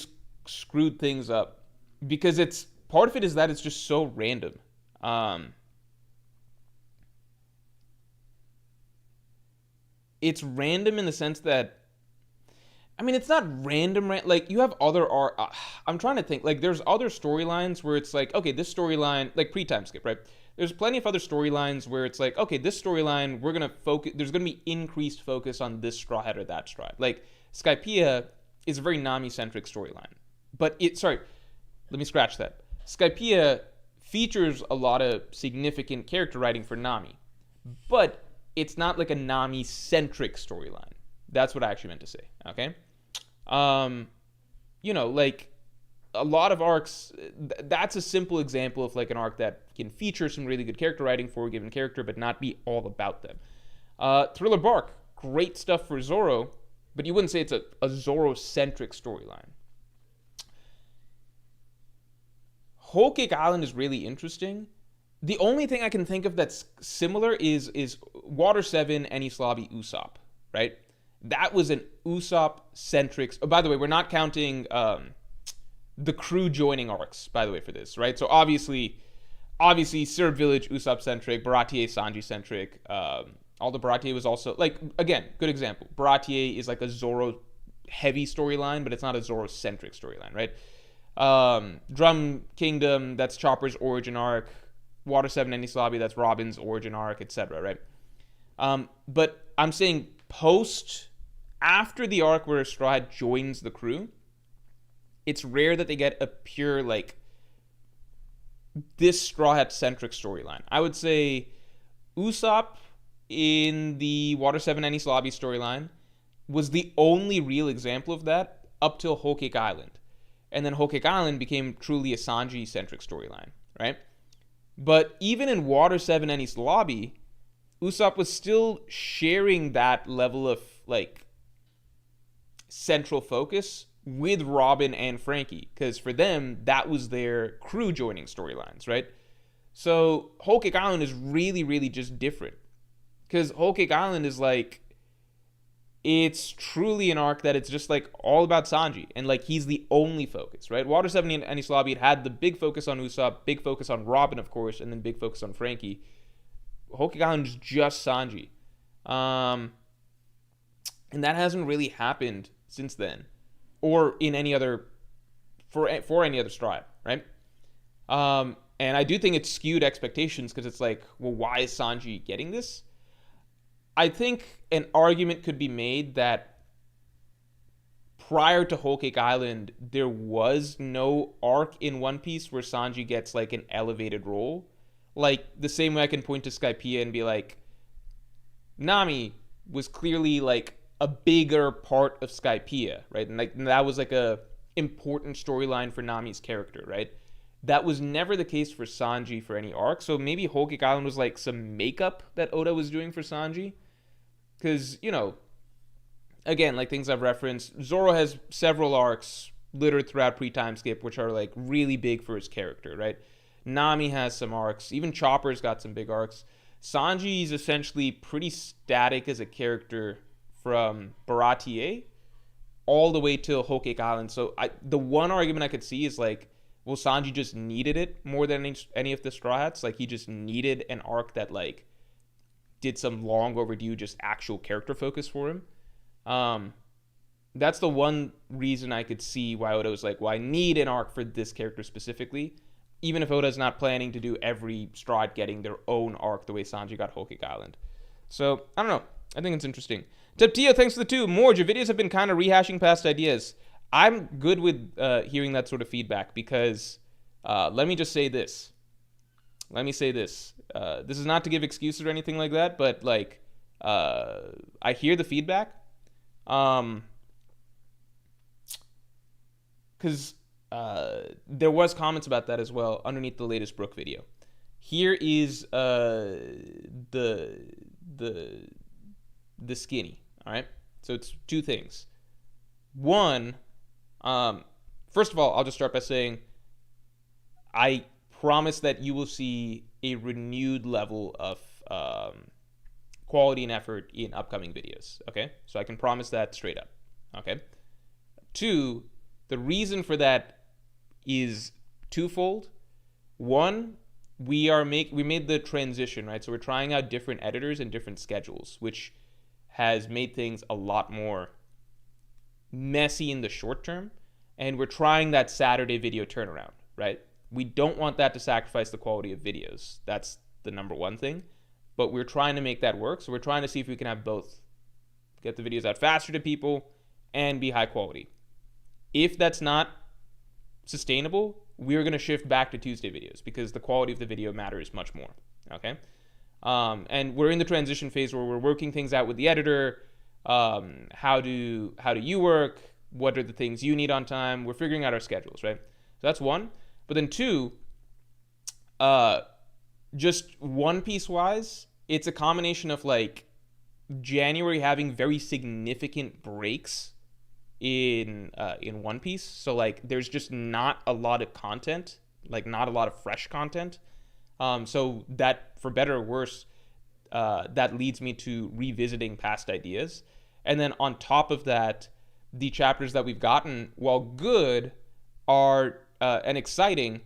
screwed things up because part of it is that it's just so random. It's random in the sense that, I mean, it's not random. Like, you have other I'm trying to think. Like, there's other storylines where it's like, okay, this storyline, like pre-time skip, right? There's plenty of other storylines where it's like, okay, this storyline, we're going to focus, there's going to be increased focus on this Straw Hat or that Straw Hat. Like, Skypiea is a very Nami-centric storyline. But let me scratch that. Skypiea features a lot of significant character writing for Nami. But it's not like a Nami-centric storyline. That's what I actually meant to say, okay? Like a lot of arcs, that's a simple example of like an arc that can feature some really good character writing for a given character, but not be all about them. Thriller Bark, great stuff for Zoro, but you wouldn't say it's a Zoro-centric storyline. Whole Cake Island is really interesting. The only thing I can think of that's similar is Water 7 and Islabi Usopp, right? That was an Usopp-centric... Oh, by the way, we're not counting the crew joining arcs, by the way, for this, right? So obviously, Syrup Village, Usopp-centric, Baratier, Sanji-centric. Although Baratier was also... Like, again, good example. Baratier is like a Zoro-heavy storyline, but it's not a Zoro-centric storyline, right? Drum Kingdom, that's Chopper's origin arc. Water 7 and Islabi, that's Robin's origin arc, etc., right? But I'm saying after the arc where Straw Hat joins the crew, it's rare that they get a pure, like, this Straw Hat-centric storyline. I would say Usopp in the Water 7 Enies Lobby storyline was the only real example of that up till Whole Cake Island. And then Whole Cake Island became truly a Sanji-centric storyline, right? But even in Water 7 Enies Lobby, Usopp was still sharing that level of, like, central focus with Robin and Frankie. Because for them, that was their crew joining storylines, right? So Whole Cake Island is really, really just different. Because Whole Cake Island is like, it's truly an arc that it's just like all about Sanji. And like he's the only focus, right? Water 7 and Enies Lobby, it had the big focus on Usopp, big focus on Robin, of course, and then big focus on Frankie. Whole Cake Island is just Sanji. And that hasn't really happened since then. Or in any other, for any other stride, right? And I do think it's skewed expectations because it's like, well, why is Sanji getting this? I think an argument could be made that prior to Whole Cake Island, there was no arc in One Piece where Sanji gets like an elevated role. Like the same way I can point to Skypiea and be like, Nami was clearly like a bigger part of Skypiea, right? And like that was like a important storyline for Nami's character, right? That was never the case for Sanji for any arc. So maybe Whole Cake Island was like some makeup that Oda was doing for Sanji. Because, you know, again, like things I've referenced, Zoro has several arcs littered throughout pre-time skip, which are like really big for his character, right? Nami has some arcs. Even Chopper's got some big arcs. Sanji is essentially pretty static as a character from Baratie all the way to Whole Cake Island. So the one argument I could see is like, well, Sanji just needed it more than any of the Straw Hats. Like, he just needed an arc that, like, did some long overdue just actual character focus for him. That's the one reason I could see why Oda was like, well, I need an arc for this character specifically, even if Oda's not planning to do every Straw Hat getting their own arc the way Sanji got Whole Cake Island. So, I don't know. I think it's interesting. Teptia, thanks for the 2. Morge, your videos have been kind of rehashing past ideas. I'm good with hearing that sort of feedback because let me just say this. This is not to give excuses or anything like that, but like I hear the feedback because there was comments about that as well underneath the latest Brooke video. Here is the skinny. All right, so it's 2 things. One. First of all, I'll just start by saying I promise that you will see a renewed level of quality and effort in upcoming videos, okay? So I can promise that straight up, okay? 2, the reason for that is twofold. One, we made the transition, right? So we're trying out different editors and different schedules, which has made things a lot more messy in the short term, and we're trying that Saturday video turnaround, right? We don't want that to sacrifice the quality of videos. That's the number one thing, but we're trying to make that work. So we're trying to see if we can have both, get the videos out faster to people and be high quality. If that's not sustainable, we're going to shift back to Tuesday videos because the quality of the video matters much more, okay? And we're in the transition phase where we're working things out with the editor. How do you work? What are the things you need on time? We're figuring out our schedules, right? So that's one. But then 2, just One Piece wise, it's a combination of like January having very significant breaks in One Piece. So like there's just not a lot of content, like not a lot of fresh content. So that, for better or worse, that leads me to revisiting past ideas. And then on top of that, the chapters that we've gotten, while good, are and exciting,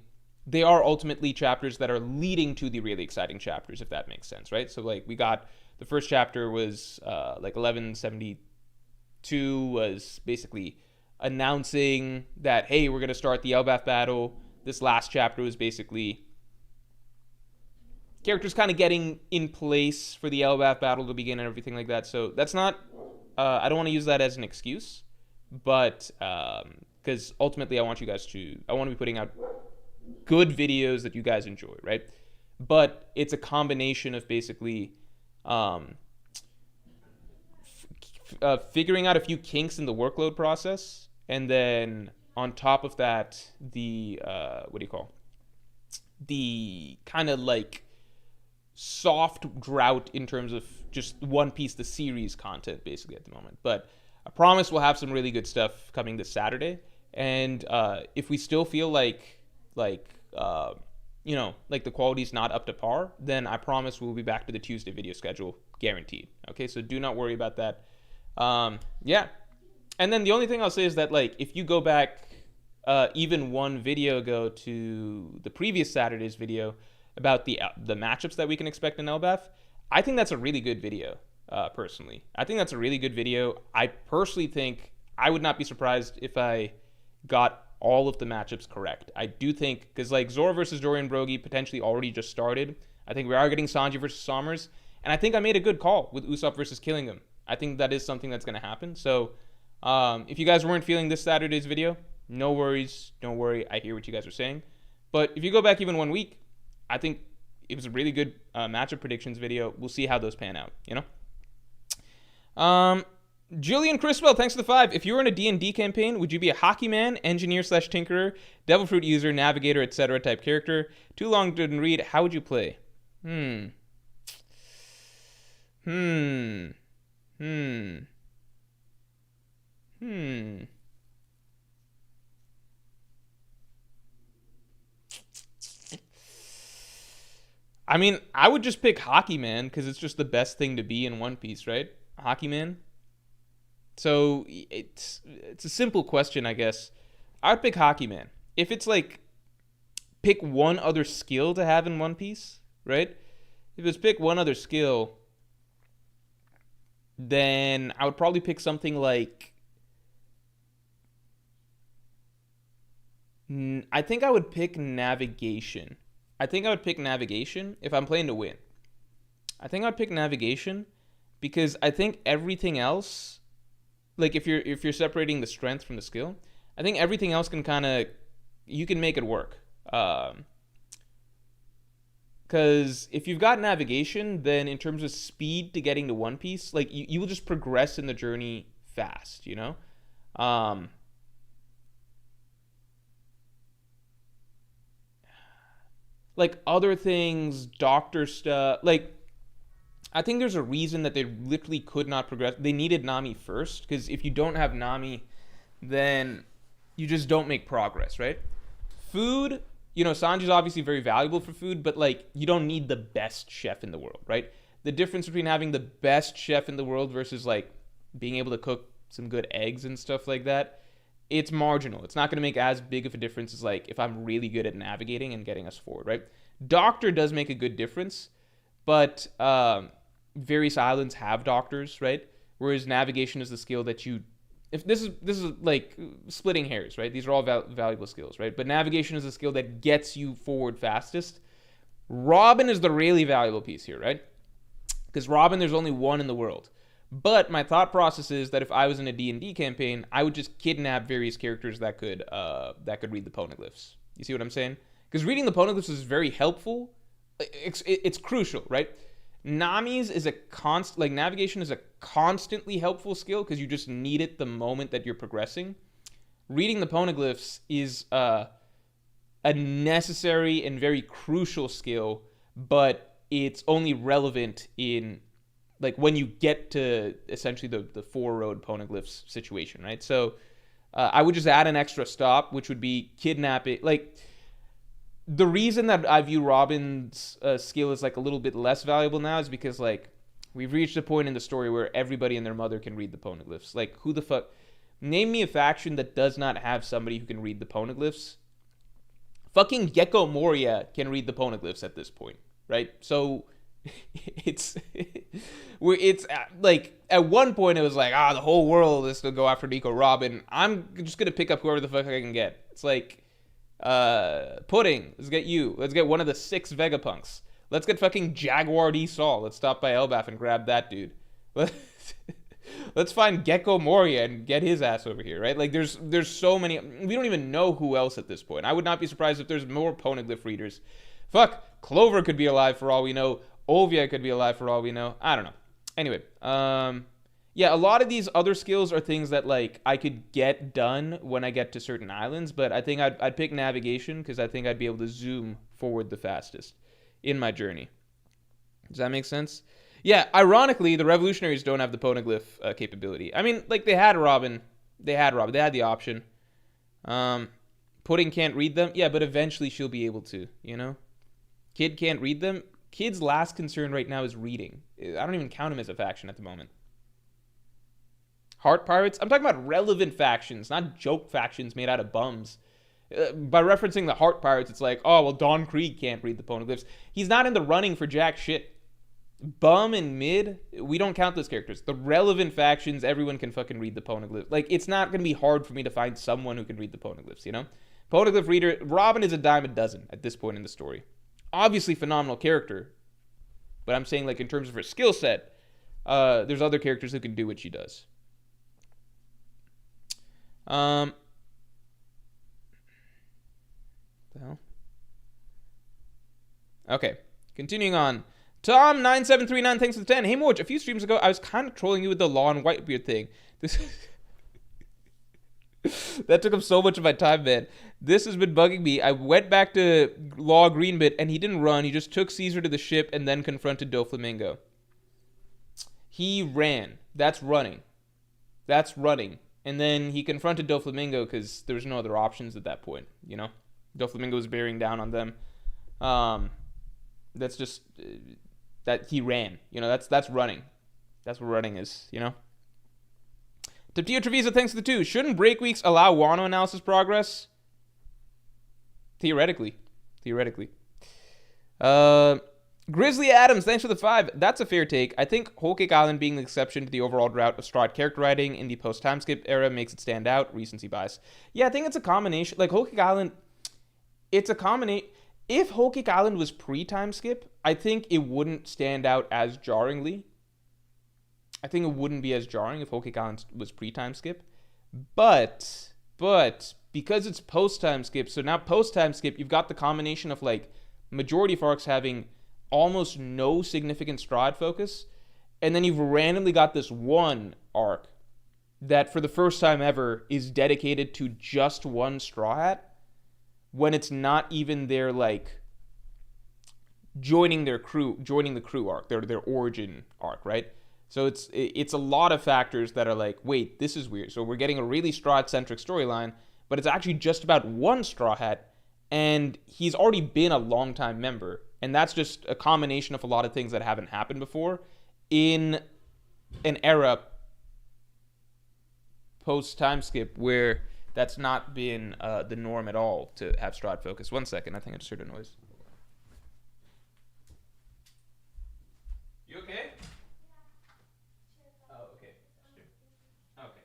they are ultimately chapters that are leading to the really exciting chapters, if that makes sense, right? So like we got, the first chapter was like 1172 was basically announcing that, hey, we're going to start the Elbaf battle. This last chapter was basically characters kind of getting in place for the Elbaf battle to begin and everything like that. So that's not, I don't want to use that as an excuse, but because ultimately I want to be putting out good videos that you guys enjoy, right? But it's a combination of basically Um, Figuring out a few kinks in the workload process, and then on top of that, the what do you call the kind of like soft drought in terms of just One Piece the series content basically at the moment. But I promise we'll have some really good stuff coming this Saturday. And if we still feel like like the quality's not up to par, then I promise we'll be back to the Tuesday video schedule, guaranteed. Okay, so do not worry about that. Yeah. And then the only thing I'll say is that, like, if you go back even one video ago to the previous Saturday's video about the matchups that we can expect in Elbaf, I think that's a really good video, personally. I think that's a really good video. I personally think I would not be surprised if I got all of the matchups correct. I do think, because, like, Zoro versus Dorian Brogy potentially already just started. I think we are getting Sanji versus Sommers. And I think I made a good call with Usopp versus Killingham. I think that is something that's going to happen. So if you guys weren't feeling this Saturday's video, no worries. Don't worry. I hear what you guys are saying. But if you go back even 1 week, I think it was a really good matchup predictions video. We'll see how those pan out, you know? Julian Criswell, thanks for the 5. If you were in a D&D campaign, would you be a hockey man, engineer/tinkerer, devil fruit user, navigator, etc. type character? Too long didn't read. How would you play? I mean, I would just pick Hockey Man because it's just the best thing to be in One Piece, right? Hockey Man. So it's a simple question, I guess. I would pick Hockey Man. If it's like pick one other skill to have in One Piece, right? If it's pick one other skill, then I would probably pick something like, I think I would pick navigation. I think I would pick navigation if I'm playing to win. I think I'd pick navigation because I think everything else, like if you're separating the strength from the skill, I think everything else can you can make it work. Because if you've got navigation, then in terms of speed to getting to One Piece, like you will just progress in the journey fast, you know? Like other things, doctor stuff, like I think there's a reason that they literally could not progress. They needed Nami first, because if you don't have Nami, then you just don't make progress, right? Food, you know, Sanji's obviously very valuable for food, but like you don't need the best chef in the world, right? The difference between having the best chef in the world versus like being able to cook some good eggs and stuff like that, it's marginal. It's not going to make as big of a difference as like if I'm really good at navigating and getting us forward, right? Doctor does make a good difference, but various islands have doctors, right? Whereas navigation is the skill that you, if this is like splitting hairs, right? These are all valuable skills, right? But navigation is a skill that gets you forward fastest. Robin is the really valuable piece here, right? Because Robin, there's only one in the world. But my thought process is that if I was in a D&D campaign, I would just kidnap various characters that could read the poneglyphs. You see what I'm saying? Because reading the poneglyphs is very helpful. It's crucial, right? Nami's is navigation is a constantly helpful skill because you just need it the moment that you're progressing. Reading the poneglyphs is a necessary and very crucial skill, but it's only relevant in like when you get to essentially the four-road poneglyphs situation, right? So I would just add an extra stop, which would be kidnapping. Like the reason that I view Robin's skill as like a little bit less valuable now is because like we've reached a point in the story where everybody and their mother can read the poneglyphs. Like who the fuck? Name me a faction that does not have somebody who can read the poneglyphs. Fucking Gecko Moria can read the poneglyphs at this point, right? So it's like at one point it was like the whole world is gonna go after Nico Robin. I'm just gonna pick up whoever the fuck I can get. It's like Pudding, let's get you. Let's get one of the 6 Vegapunks. Let's get fucking Jaguar D Saul. Let's stop by Elbaf and grab that dude. Let's find Gecko Moria and get his ass over here, right? Like there's so many. We don't even know who else at this point. I would not be surprised if there's more poneglyph readers. Fuck, Clover could be alive for all we know. Ovia could be alive for all we know. I don't know. Anyway, yeah, a lot of these other skills are things that like I could get done when I get to certain islands, but I think I'd pick navigation because I think I'd be able to zoom forward the fastest in my journey. Does that make sense? Yeah, ironically, the revolutionaries don't have the poneglyph capability. I mean, like, they had Robin. They had the option. Pudding can't read them. Yeah, but eventually she'll be able to, you know? Kid can't read them. Kid's last concern right now is reading. I don't even count him as a faction at the moment. Heart Pirates? I'm talking about relevant factions, not joke factions made out of bums. By referencing the Heart Pirates, it's like, oh, well, Don Krieg can't read the poneglyphs. He's not in the running for jack shit. Bum and mid, we don't count those characters. The relevant factions, everyone can fucking read the poneglyph. Like, it's not going to be hard for me to find someone who can read the poneglyphs, you know? Poneglyph reader, Robin is a dime a dozen at this point in the story. Obviously phenomenal character, but I'm saying, like, in terms of her skill set, there's other characters who can do what she does. The hell? Okay, continuing on. Tom9739, thanks for the 10. Hey, Morge, a few streams ago, I was kind of trolling you with the Law and Whitebeard thing. This that took up so much of my time, man. This has been bugging me. I went back to Law Greenbit, and he didn't run. He just took Caesar to the ship and then confronted Doflamingo. He ran. That's running. That's running. And then he confronted Doflamingo because there was no other options at that point, you know? Doflamingo was bearing down on them. That's just... that he ran. You know, that's running. That's what running is, you know? Taptio Trevisa, thanks for the 2. Shouldn't break weeks allow Wano analysis progress? Theoretically. Grizzly Adams, thanks for the 5. That's a fair take. I think Whole Cake Island being the exception to the overall drought of Strahd character writing in the post-time skip era makes it stand out. Recency bias. Yeah, I think it's a combination. Like, Whole Cake Island, it's a combination. If Whole Cake Island was pre-time skip, I think it wouldn't stand out as jarringly. I think it wouldn't be as jarring if Whole Cake Island was pre-time skip. But, because it's post-time skip, so now post-time skip, you've got the combination of, like, majority of arcs having almost no significant Strahd focus, and then you've randomly got this one arc that, for the first time ever, is dedicated to just one Straw Hat, when it's not even their, like, joining the crew arc, their origin arc, right? So it's a lot of factors that are like, wait, this is weird. So we're getting a really Strahd-centric storyline, but it's actually just about one Straw Hat, and he's already been a long-time member, and that's just a combination of a lot of things that haven't happened before in an era post-time skip where that's not been the norm at all to have Strahd focus. 1 second, I think I just heard a noise. You okay? Oh, okay. Okay.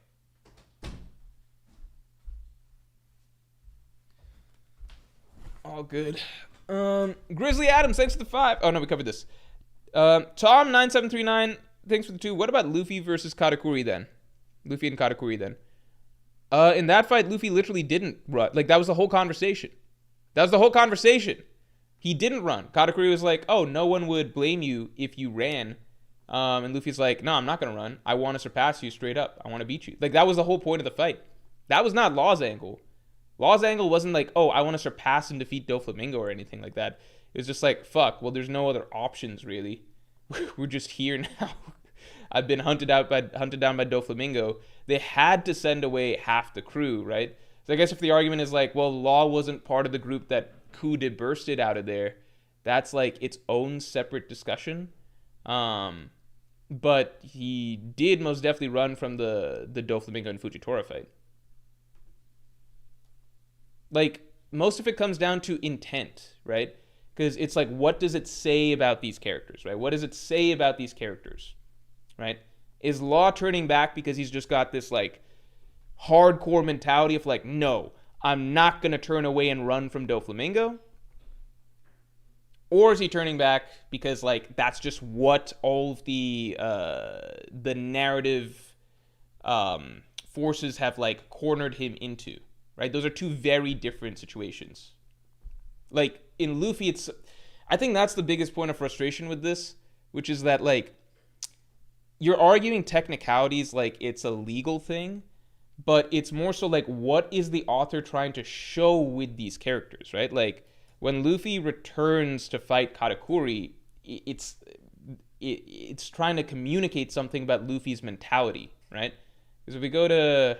All good. Grizzly Adams, thanks for the 5. Oh, no, we covered this. Tom9739, thanks for the 2. What about Luffy versus Katakuri then? Luffy and Katakuri then? In that fight, Luffy literally didn't run. Like, that was the whole conversation. He didn't run. Katakuri was like, oh, no one would blame you if you ran. And Luffy's like, no, I'm not going to run. I want to surpass you straight up. I want to beat you. Like, that was the whole point of the fight. That was not Law's angle. Law's angle wasn't like, oh, I want to surpass and defeat Doflamingo or anything like that. It was just like, fuck, well, there's no other options, really. We're just here now. I've been hunted down by Doflamingo. They had to send away half the crew, right? So I guess if the argument is like, well, Law wasn't part of the group that coup de bursted out of there, that's like its own separate discussion. But he did most definitely run from the Doflamingo and Fujitora fight. Like, most of it comes down to intent, right? Because it's like, what does it say about these characters, right? What does it say about these characters, right? Is Law turning back because he's just got this, like, hardcore mentality of, like, no, I'm not going to turn away and run from Doflamingo? Or is he turning back because, like, that's just what all of the narrative forces have, like, cornered him into, right? Those are two very different situations. Like, in Luffy, I think that's the biggest point of frustration with this, which is that, like, you're arguing technicalities like it's a legal thing, but it's more so like, what is the author trying to show with these characters, right? Like, when Luffy returns to fight Katakuri, it's trying to communicate something about Luffy's mentality, right? Because if we go to,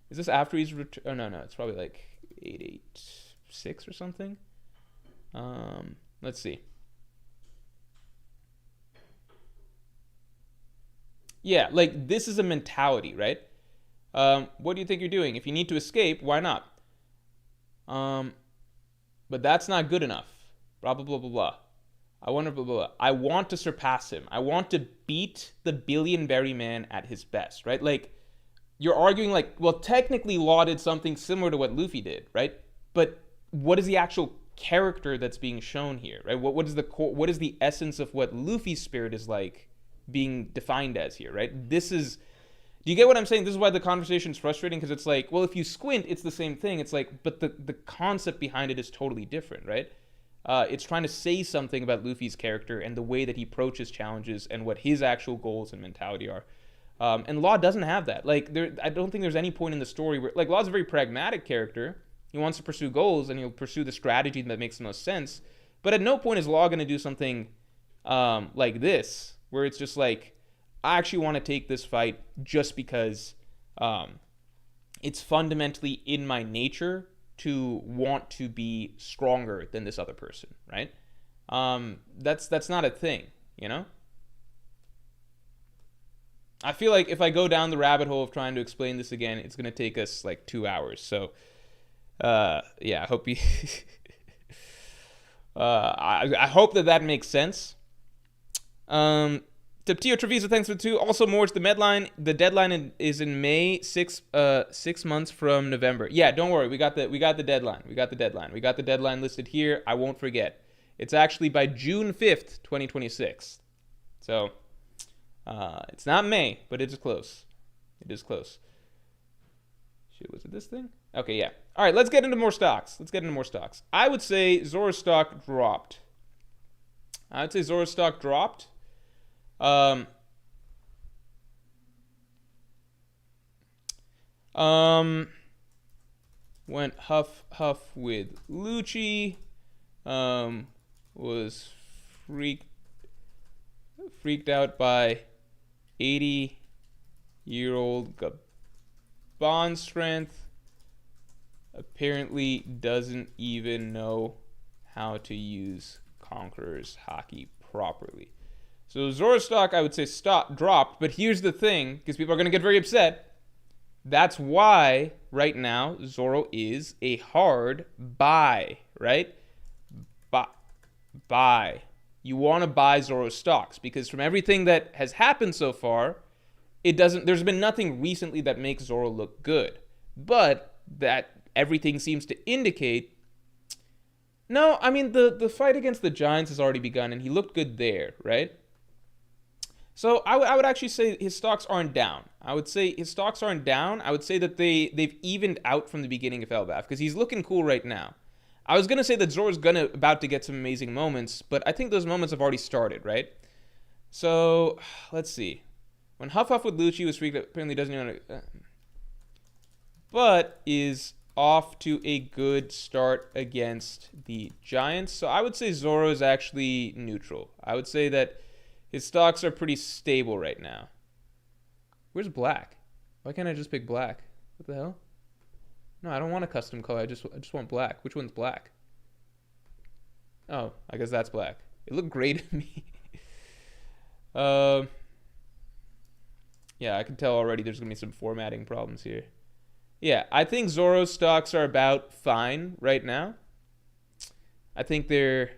is this after he's returned? Oh, no, it's probably like 886 or something. Let's see. Yeah, like, this is a mentality, right? What do you think you're doing? If you need to escape, why not? But that's not good enough. Blah, blah, blah, blah, blah. I want to blah, blah, blah. I want to surpass him. I want to beat the Billion-Berry Man at his best, right? Like, you're arguing like, well, technically Law did something similar to what Luffy did, right? But what is the actual character that's being shown here, right? What is the essence of what Luffy's spirit is like being defined as here, right? Do you get what I'm saying? This is why the conversation is frustrating, because it's like, well, if you squint, it's the same thing. It's like, but the concept behind it is totally different, right? It's trying to say something about Luffy's character and the way that he approaches challenges and what his actual goals and mentality are. And Law doesn't have that. Like, I don't think there's any point in the story where, like, Law's a very pragmatic character. He wants to pursue goals and he'll pursue the strategy that makes the most sense. But at no point is Law going to do something like this, where it's just like, I actually want to take this fight just because it's fundamentally in my nature to want to be stronger than this other person, right? That's not a thing, you know? I feel like if I go down the rabbit hole of trying to explain this again, it's going to take us like 2 hours. So, yeah, I hope you... I hope that makes sense. Tio Treviso, thanks for 2. Also, more to the deadline. The deadline is in May, 6 months from November. Yeah, don't worry. We got the deadline. We got the deadline listed here. I won't forget. It's actually by June 5th, 2026. So, it's not May, but it's close. It is close. Shit, was it this thing? Okay, yeah. All right, let's get into more stocks. I would say Zoro's stock dropped. Went huff with Lucci. Was freaked out by 80-year-old bond strength. Apparently doesn't even know how to use Conqueror's Haki properly. So Zoro's stock, I would say, dropped. But here's the thing, because people are going to get very upset. That's why, right now, Zoro is a hard buy, right? Buy. You want to buy Zoro's stocks, because from everything that has happened so far, there's been nothing recently that makes Zoro look good. But that everything seems to indicate... No, I mean, the fight against the Giants has already begun, and he looked good there, right? So I would actually say his stocks aren't down. I would say that they've evened out from the beginning of Elbaf, because he's looking cool right now. I was going to say that Zoro's about to get some amazing moments, but I think those moments have already started, right? So, let's see. When Huff with Lucci was freaked out, apparently doesn't even... but is off to a good start against the Giants. So I would say Zoro is actually neutral. I would say that his stocks are pretty stable right now. Where's black? Why can't I just pick black? What the hell? No, I don't want a custom color. I just want black. Which one's black? Oh, I guess that's black. It looked gray to me. Yeah, I can tell already there's going to be some formatting problems here. Yeah, I think Zoro's stocks are about fine right now. I think there's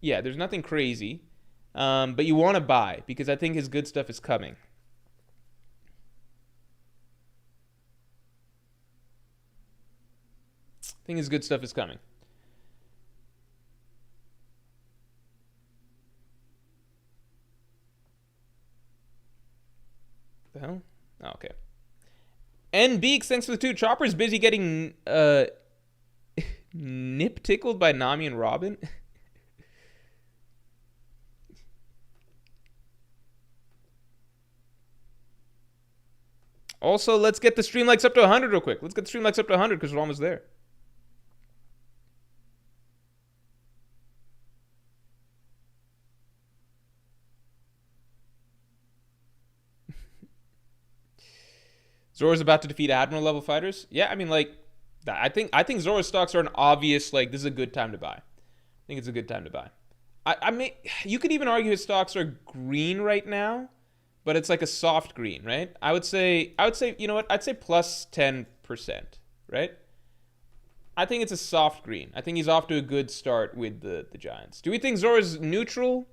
nothing crazy. But you want to buy, because I think his good stuff is coming. The hell? Oh, okay. And Beaks, thanks for the 2. Chopper's busy getting nip tickled by Nami and Robin. Also, let's get the stream likes up to 100 real quick. Let's get the stream likes up to 100 because we're almost there. Zoro's about to defeat Admiral level fighters. Yeah, I mean, like, I think Zoro's stocks are an obvious, like, this is a good time to buy. I think it's a good time to buy. I mean, you could even argue his stocks are green right now, but it's like a soft green, right? I would say, you know what? I'd say plus 10%, right? I think it's a soft green. I think he's off to a good start with the Giants. Do we think Zoro's neutral?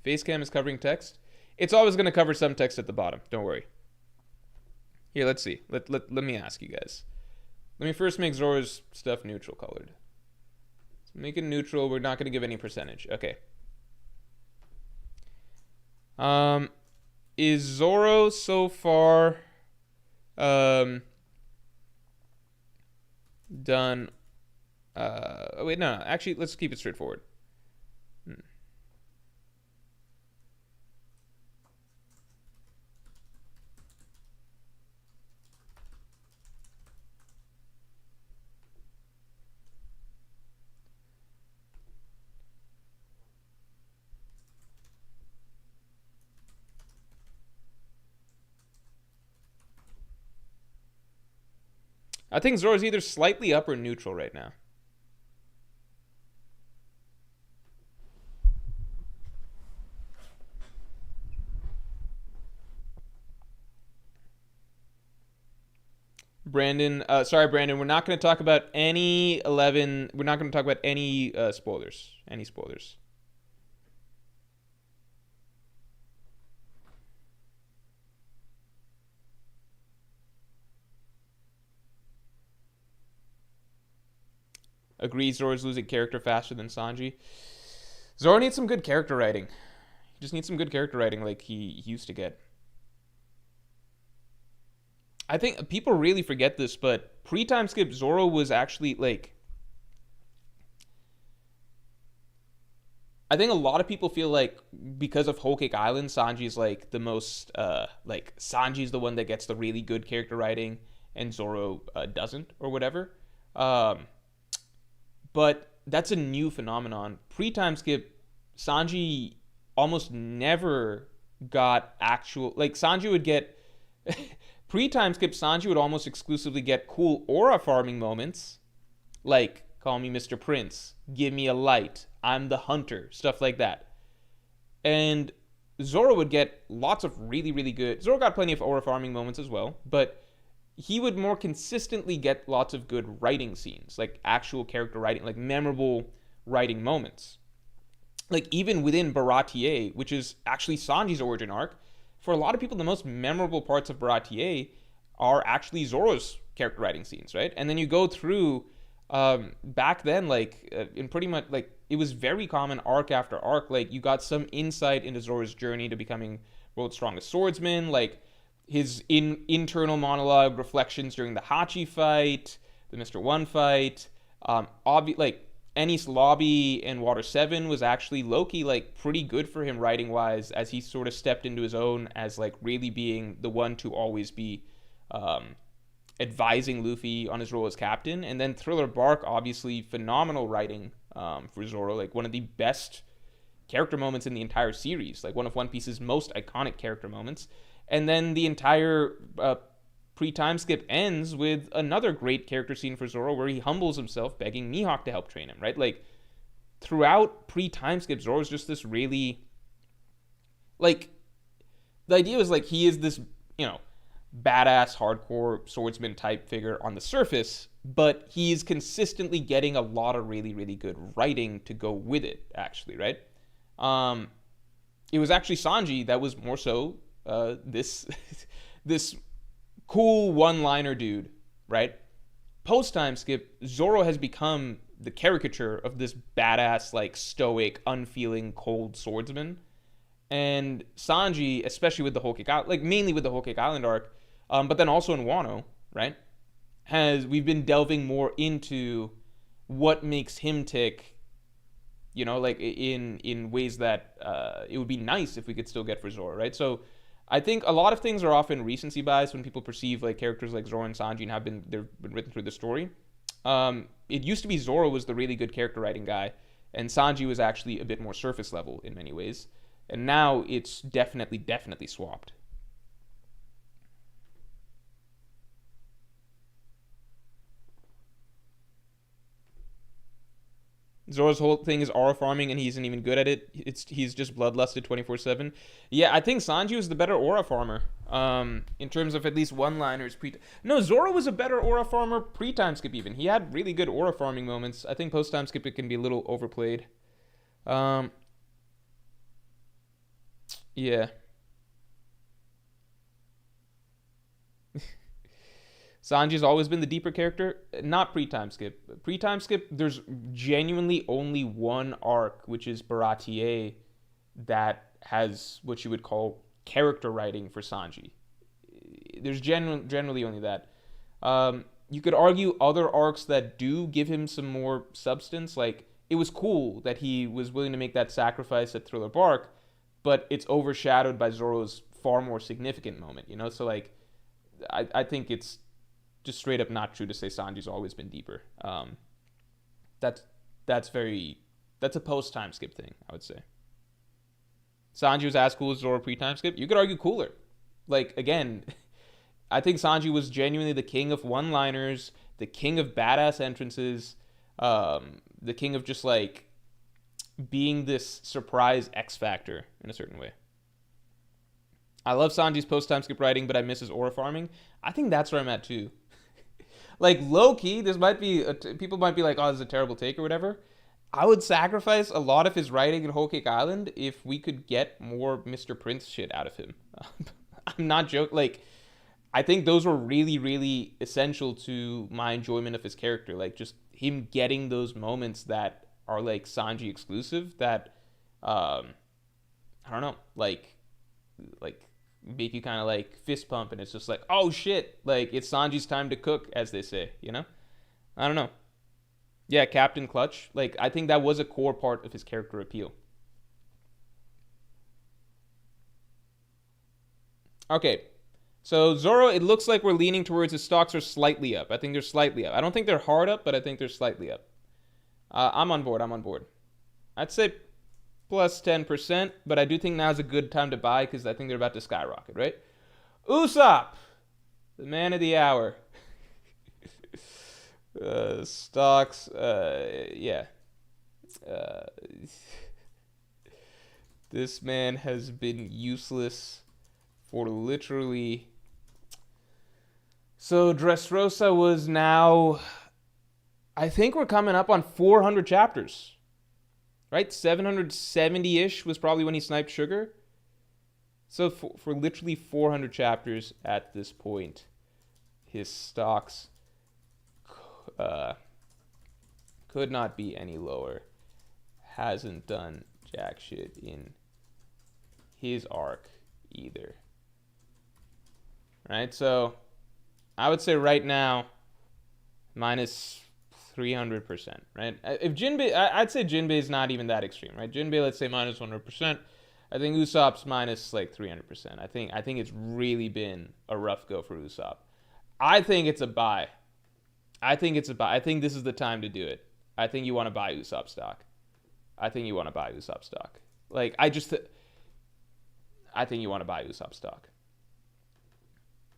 Facecam is covering text. It's always going to cover some text at the bottom. Don't worry. Here, let's see. Let me ask you guys. Let me first make Zoro's stuff neutral colored. Let's make it neutral. We're not going to give any percentage. Okay. Is Zoro so far done? Oh wait, no. Actually, let's keep it straightforward. I think Zoro's either slightly up or neutral right now. Brandon, sorry, Brandon. We're not going to talk about any 11. We're not going to talk about any spoilers. Any spoilers. Agree, Zoro's losing character faster than Sanji. Zoro needs some good character writing. He just needs some good character writing like he used to get. I think people really forget this, but pre-time skip, Zoro was actually, like... I think a lot of people feel like because of Whole Cake Island, Sanji's, like, the most... like, Sanji's the one that gets the really good character writing, and Zoro doesn't, or whatever. But that's a new phenomenon. Pre-time skip, Sanji almost never got actual... Like, Sanji would get... Pre-time skip, Sanji would almost exclusively get cool aura farming moments, like, call me Mr. Prince, give me a light, I'm the hunter, stuff like that. And Zoro would get lots of really, really good... Zoro got plenty of aura farming moments as well, but he would more consistently get lots of good writing scenes, like actual character writing, like memorable writing moments. Like, even within Baratier, which is actually Sanji's origin arc, for a lot of people, the most memorable parts of Baratier are actually Zoro's character writing scenes, right? And then you go through, back then, like, in pretty much, like, it was very common arc after arc. Like, you got some insight into Zoro's journey to becoming world's strongest swordsman, like, his internal monologue reflections during the Hachi fight, the Mr. One fight, like, Ennis Lobby and Water 7 was actually low-key, like, pretty good for him writing-wise as he sort of stepped into his own as, like, really being the one to always be advising Luffy on his role as captain. And then Thriller Bark, obviously, phenomenal writing for Zoro, like, one of the best character moments in the entire series, like, one of One Piece's most iconic character moments. And then the entire pre-time skip ends with another great character scene for Zoro where he humbles himself begging Mihawk to help train him, right? Like, throughout pre-time skip, Zoro's just this really... Like, the idea is, like, he is this, you know, badass, hardcore swordsman type figure on the surface, but he's consistently getting a lot of really, really good writing to go with it, actually, right? It was actually Sanji that was more so this cool one-liner dude, right? Post-time skip, Zoro has become the caricature of this badass, like, stoic, unfeeling, cold swordsman. And Sanji, especially with the Whole Cake Island, like, mainly with the Whole Cake Island arc, but then also in Wano, right? We've been delving more into what makes him tick, you know, like, in ways that it would be nice if we could still get for Zoro, right? So I think a lot of things are often recency bias when people perceive like characters like Zoro and Sanji and they've been written through the story. It used to be Zoro was the really good character writing guy, and Sanji was actually a bit more surface level in many ways. And now it's definitely swapped. Zoro's whole thing is aura farming, and he isn't even good at it. He's just bloodlusted 24/7. Yeah, I think Sanji was the better aura farmer. In terms of at least one-liners. No, Zoro was a better aura farmer pre-time skip even. He had really good aura farming moments. I think post-time skip it can be a little overplayed. Yeah. Sanji's always been the deeper character. Not pre-time skip. Pre-time skip, there's genuinely only one arc, which is Baratier, that has what you would call character writing for Sanji. There's generally only that. You could argue other arcs that do give him some more substance. Like, it was cool that he was willing to make that sacrifice at Thriller Bark, but it's overshadowed by Zoro's far more significant moment, you know? So, like, I think it's just straight up not true to say Sanji's always been deeper. That's a post-time skip thing, I would say. Sanji was as cool as Zoro pre-time skip. You could argue cooler. Like, again, I think Sanji was genuinely the king of one-liners, the king of badass entrances, the king of just, like, being this surprise X factor in a certain way. I love Sanji's post-time skip writing, but I miss his aura farming. I think that's where I'm at, too. Like, low-key, people might be like, oh, this is a terrible take or whatever. I would sacrifice a lot of his writing in Whole Cake Island if we could get more Mr. Prince shit out of him. I'm not joking. Like, I think those were really, really essential to my enjoyment of his character. Like, just him getting those moments that are, like, Sanji exclusive that, I don't know, like make you kind of like fist pump, and it's just like, oh shit, like it's Sanji's time to cook, as they say, you know? I don't know. Yeah, Captain Clutch. Like, I think that was a core part of his character appeal. Okay, so Zoro, it looks like we're leaning towards his stocks are slightly up. I think they're slightly up. I don't think they're hard up, but I think they're slightly up. I'm on board. I'd say plus 10%, but I do think now's a good time to buy because I think they're about to skyrocket, right? Usopp, the man of the hour. Stocks, yeah. This man has been useless for literally... So Dressrosa was now... I think we're coming up on 400 chapters. Right? 770-ish was probably when he sniped Sugar. So for literally 400 chapters at this point, his stocks could not be any lower. Hasn't done jack shit in his arc either. Right? So I would say right now, minus 300%, right? If Jinbe, I'd say Jinbe is not even that extreme, right? Jinbe, let's say minus 100%. I think Usopp's minus like 300%. I think it's really been a rough go for Usopp. I think it's a buy. I think this is the time to do it. I think you want to buy Usopp stock. Like, I think you want to buy Usopp stock.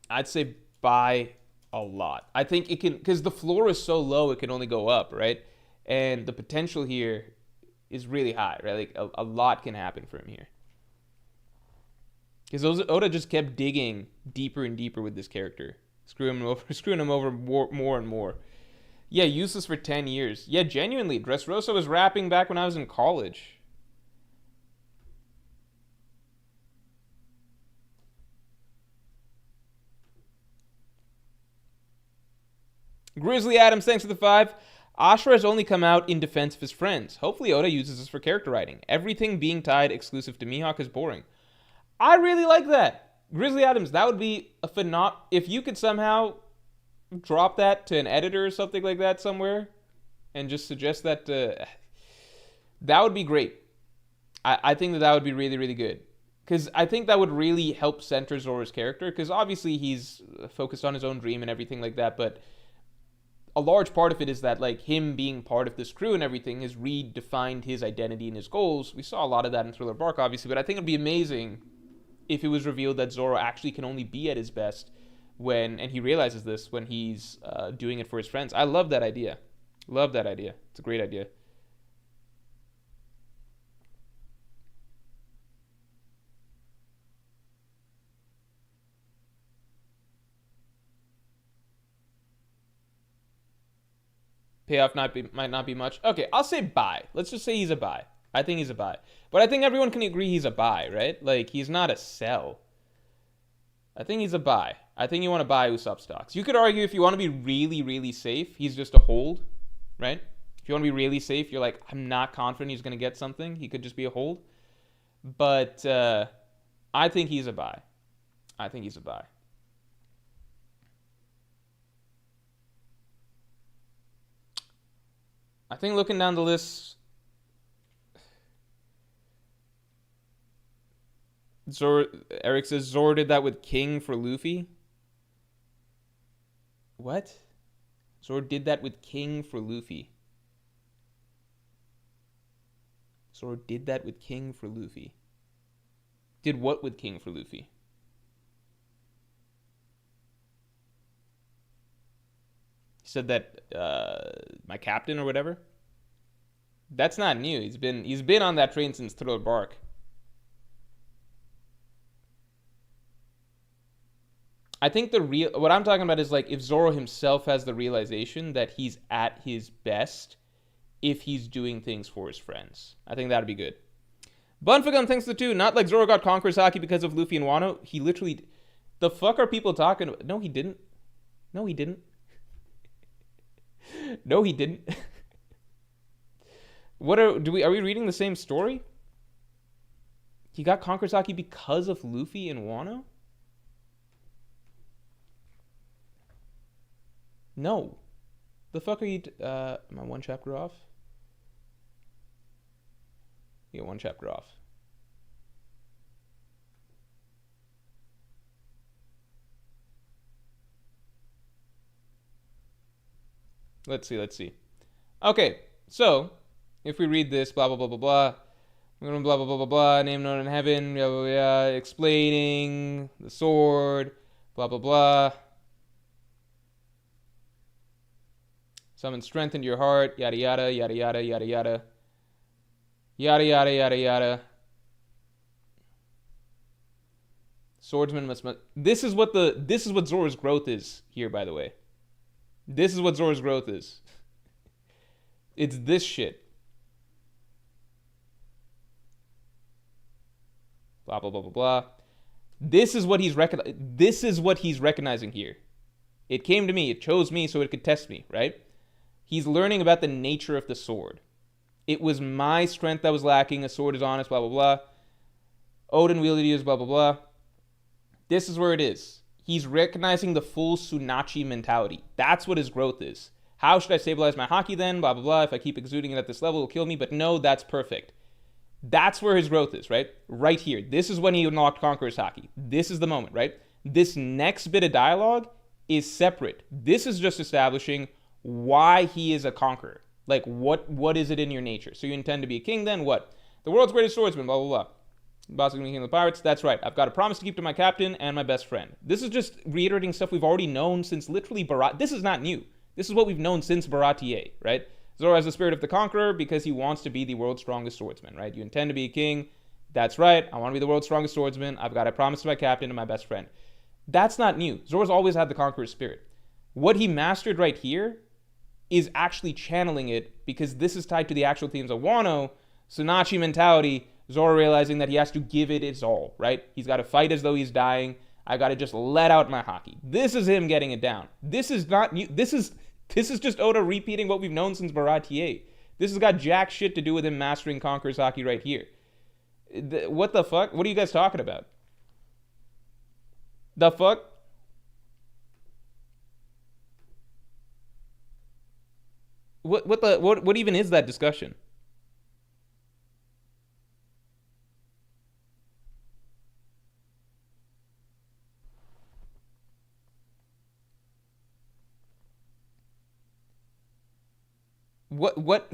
I'd say buy a lot. I think it can, because the floor is so low, it can only go up, right? And the potential here is really high, right? Like, a lot can happen for him here. Because Oda just kept digging deeper and deeper with this character, screwing him over more and more. Yeah, useless for 10 years. Yeah, genuinely, Dressrosa was rapping back when I was in college. Grizzly Adams, thanks for the 5. Ashura has only come out in defense of his friends. Hopefully Oda uses this for character writing. Everything being tied exclusive to Mihawk is boring. I really like that. Grizzly Adams, that would be a if you could somehow drop that to an editor or something like that somewhere and just suggest that would be great. I think that would be really, really good. Because I think that would really help center Zoro's character. Because obviously he's focused on his own dream and everything like that. But a large part of it is that, like, him being part of this crew and everything has redefined his identity and his goals. We saw a lot of that in Thriller Bark, obviously. But I think it'd be amazing if it was revealed that Zoro actually can only be at his best when, and he realizes this, when he's doing it for his friends. I love that idea. Love that idea. It's a great idea. Payoff might not be much. Okay, I'll say buy. Let's just say he's a buy. I think he's a buy. But I think everyone can agree he's a buy, right? Like, he's not a sell. I think he's a buy. I think you want to buy Usopp stocks. You could argue if you want to be really, really safe, he's just a hold, right? If you want to be really safe, you're like, I'm not confident he's going to get something. He could just be a hold. But I think he's a buy. I think he's a buy. I think looking down the list, Eric says Zoro did that with King for Luffy. What? Zoro did that with King for Luffy. Zoro did that with King for Luffy. Did what with King for Luffy? He said that my captain or whatever. That's not new. He's been on that train since Thriller Bark. I think what I'm talking about is, like, if Zoro himself has the realization that he's at his best if he's doing things for his friends. I think that'd be good. Bunfagum thinks the two. Not like Zoro got Conqueror's Haki because of Luffy and Wano. He literally... The fuck are people talking about? No, he didn't. No, he didn't. No, he didn't. Are we reading the same story? He got Conqueror's Haki because of Luffy and Wano? No. The fuck are you... am I one chapter off? Yeah, one chapter off. Let's see. Okay, so if we read this, blah, blah, blah, blah, blah, we're going to blah, blah, blah, blah, blah, name known in heaven, blah, blah, blah, explaining the sword, blah, blah, blah. Summon strength into your heart, yada, yada, yada, yada, yada, yada. Yada, yada, yada, yada. Swordsman must... This is what Zoro's growth is here, by the way. This is what Zoro's growth is. It's this shit. Blah, blah, blah, blah, blah. This is what he's recognizing here. It came to me. It chose me so it could test me, right? He's learning about the nature of the sword. It was my strength that was lacking. A sword is honest, blah, blah, blah. Odin wielded you, blah, blah, blah. This is where it is. He's recognizing the full Tsunachi mentality. That's what his growth is. How should I stabilize my Haki then? Blah, blah, blah. If I keep exuding it at this level, it'll kill me. But no, that's perfect. That's where his growth is, right? Right here. This is when he unlocked Conqueror's Haki. This is the moment, right? This next bit of dialogue is separate. This is just establishing why he is a conqueror. Like, what is it in your nature? So you intend to be a king then? What? The world's greatest swordsman, blah, blah, blah. Boss of the King of the Pirates. That's right. I've got a promise to keep to my captain and my best friend. This is just reiterating stuff we've already known since literally Barat. This is not new. This is what we've known since Baratier, right? Zoro has the spirit of the conqueror because he wants to be the world's strongest swordsman, right? You intend to be a king. That's right. I want to be the world's strongest swordsman. I've got a promise to my captain and my best friend. That's not new. Zoro's always had the conqueror's spirit. What he mastered right here is actually channeling it because this is tied to the actual themes of Wano, Tsunachi mentality, Zoro realizing that he has to give it his all, right? He's got to fight as though he's dying. I got to just let out my Haki. This is him getting it down. This is not new. This is just Oda repeating what we've known since Baratier. This has got jack shit to do with him mastering Conqueror's Haki right here. What the fuck? What are you guys talking about? The fuck? What even is that discussion? What?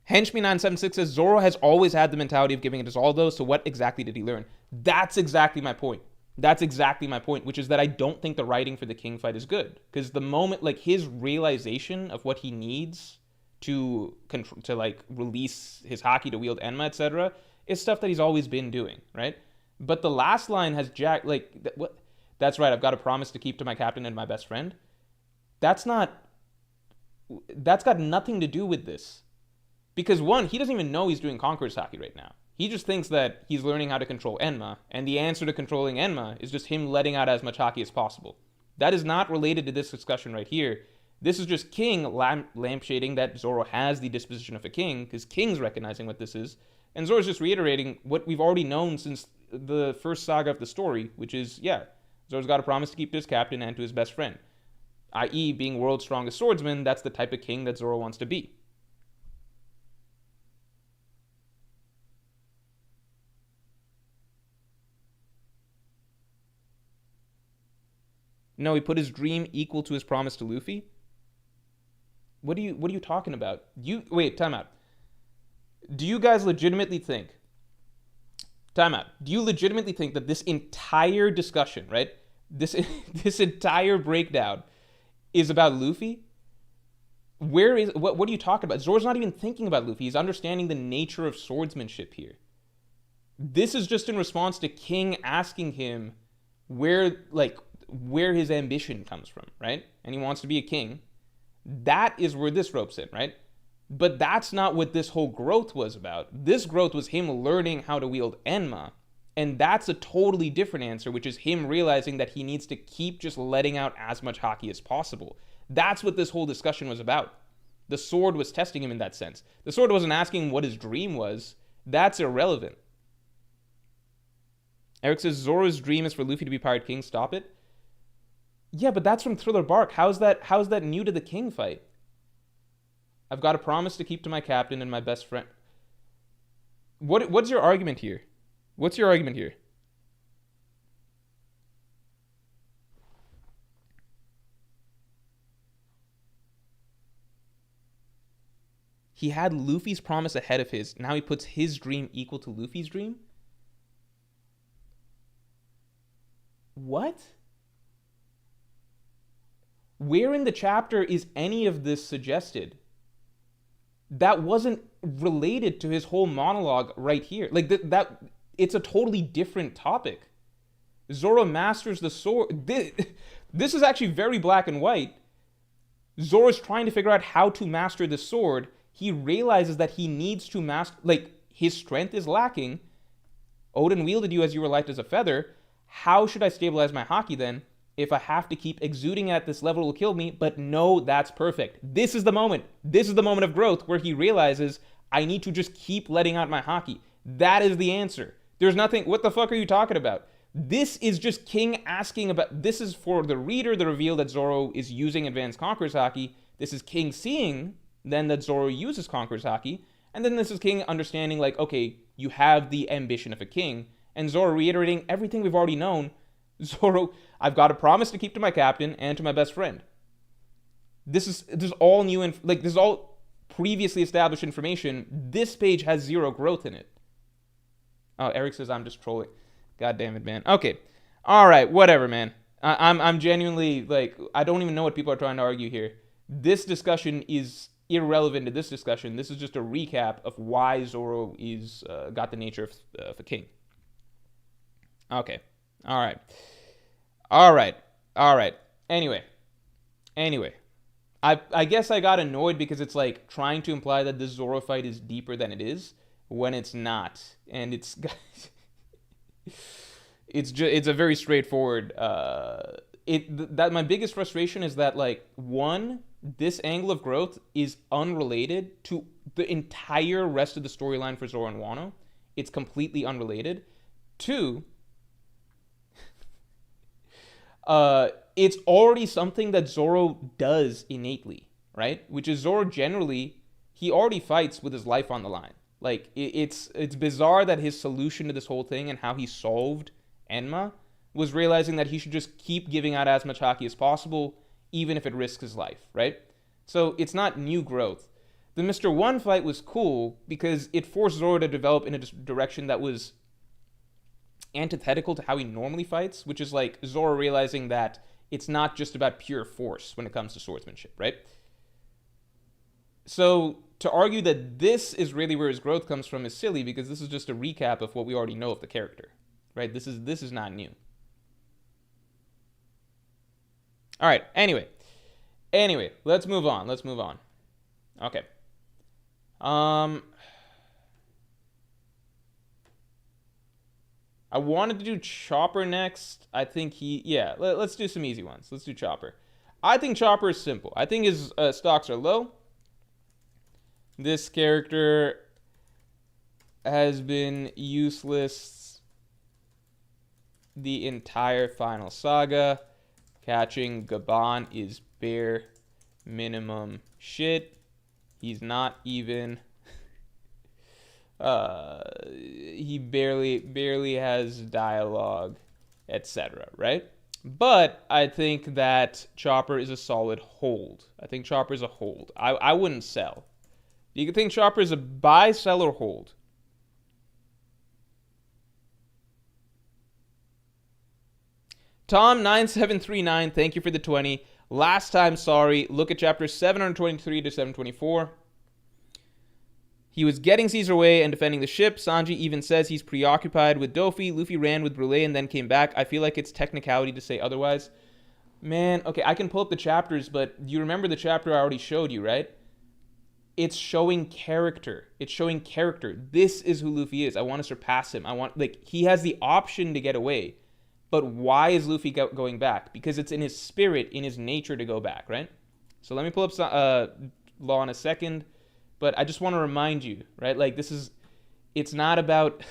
Henchman976 says Zoro has always had the mentality of giving it his all, though. So what exactly did he learn? That's exactly my point. Which is that I don't think the writing for the king fight is good, because the moment, like, his realization of what he needs to like release his Haki to wield Enma, etc., is stuff that he's always been doing, right? But the last line has what? That's right. I've got a promise to keep to my captain and my best friend. That's got nothing to do with this. Because one, he doesn't even know he's doing Conqueror's Haki right now. He just thinks that he's learning how to control Enma, and the answer to controlling Enma is just him letting out as much Haki as possible. That is not related to this discussion right here. This is just King lampshading that Zoro has the disposition of a king, because King's recognizing what this is, and Zoro's just reiterating what we've already known since the first saga of the story, which is, yeah, Zoro's got a promise to keep to his captain and to his best friend. I.e., being world's strongest swordsman, that's the type of king that Zoro wants to be. No, he put his dream equal to his promise to Luffy. What are you talking about? Wait, time out. Do you guys legitimately think? Time out. Do you legitimately think that this entire discussion, right? This entire breakdown is about Luffy? What are you talking about? Zoro's not even thinking about Luffy. He's understanding the nature of swordsmanship here. This is just in response to King asking him where his ambition comes from, right? And he wants to be a king. That is where this ropes in, right? But that's not what this whole growth was about. This growth was him learning how to wield Enma. And that's a totally different answer, which is him realizing that he needs to keep just letting out as much Haki as possible. That's what this whole discussion was about. The sword was testing him in that sense. The sword wasn't asking what his dream was. That's irrelevant. Eric says, Zoro's dream is for Luffy to be Pirate King. Stop it. Yeah, but that's from Thriller Bark. How's that new to the king fight? I've got a promise to keep to my captain and my best friend. What's your argument here? What's your argument here? He had Luffy's promise ahead of his. Now he puts his dream equal to Luffy's dream? What? Where in the chapter is any of this suggested? That wasn't related to his whole monologue right here. Like, that it's a totally different topic. Zoro masters the sword. This is actually very black and white. Zoro's trying to figure out how to master the sword. He realizes that he needs to master, like, his strength is lacking. Odin wielded you as you were light as a feather. How should I stabilize my Haki then? If I have to keep exuding at this level, it will kill me. But no, that's perfect. This is the moment. This is the moment of growth where he realizes I need to just keep letting out my Haki. That is the answer. There's nothing. What the fuck are you talking about? This is just King asking about. This is for the reader, the reveal that Zoro is using Advanced Conqueror's Haki. This is King seeing then that Zoro uses Conqueror's Haki. And then this is King understanding, like, okay, you have the ambition of a king. And Zoro reiterating everything we've already known. Zoro, I've got a promise to keep to my captain and to my best friend. This is all new and this is all previously established information. This page has zero growth in it. Oh, Eric says I'm just trolling. God damn it, man. Okay, all right, whatever, man. I'm genuinely, like, I don't even know what people are trying to argue here. This discussion is irrelevant to this discussion. This is just a recap of why Zoro is got the nature of a king. Okay. All right. Anyway. I guess I got annoyed because it's like trying to imply that this Zoro fight is deeper than it is when it's not. And it's a very straightforward that my biggest frustration is that, like, one, this angle of growth is unrelated to the entire rest of the storyline for Zoro and Wano. It's completely unrelated. Two, it's already something that Zoro does innately, right? Which is Zoro generally, he already fights with his life on the line. Like, it's bizarre that his solution to this whole thing and how he solved Enma was realizing that he should just keep giving out as much Haki as possible, even if it risks his life, right? So it's not new growth. The Mr. One fight was cool because it forced Zoro to develop in a direction that was antithetical to how he normally fights, which is like Zoro realizing that it's not just about pure force when it comes to swordsmanship, right? So to argue that this is really where his growth comes from is silly because this is just a recap of what we already know of the character, right? This is not new. All right. Anyway, let's move on. Okay. I wanted to do Chopper next. I think let's do some easy ones. Let's do Chopper. I think Chopper is simple. I think his stocks are low. This character has been useless the entire final saga. Catching Gaban is bare minimum shit. He's not even... he barely has dialogue, etc., right? But I think that Chopper is a solid hold. I think Chopper is a hold. I wouldn't sell. Do you think Chopper is a buy, sell, or hold? Tom9739, thank you for the 20. Last time, sorry. Look at chapters 723 to 724. He was getting Caesar away and defending the ship. Sanji even says he's preoccupied with Dofi. Luffy ran with Brule and then came back. I feel like it's technicality to say otherwise. Man, okay, I can pull up the chapters, but you remember the chapter I already showed you, right? It's showing character. This is who Luffy is. I want to surpass him. He has the option to get away. But why is Luffy going back? Because it's in his spirit, in his nature to go back, right? So let me pull up Law in a second. But I just want to remind you, right? Like it's not about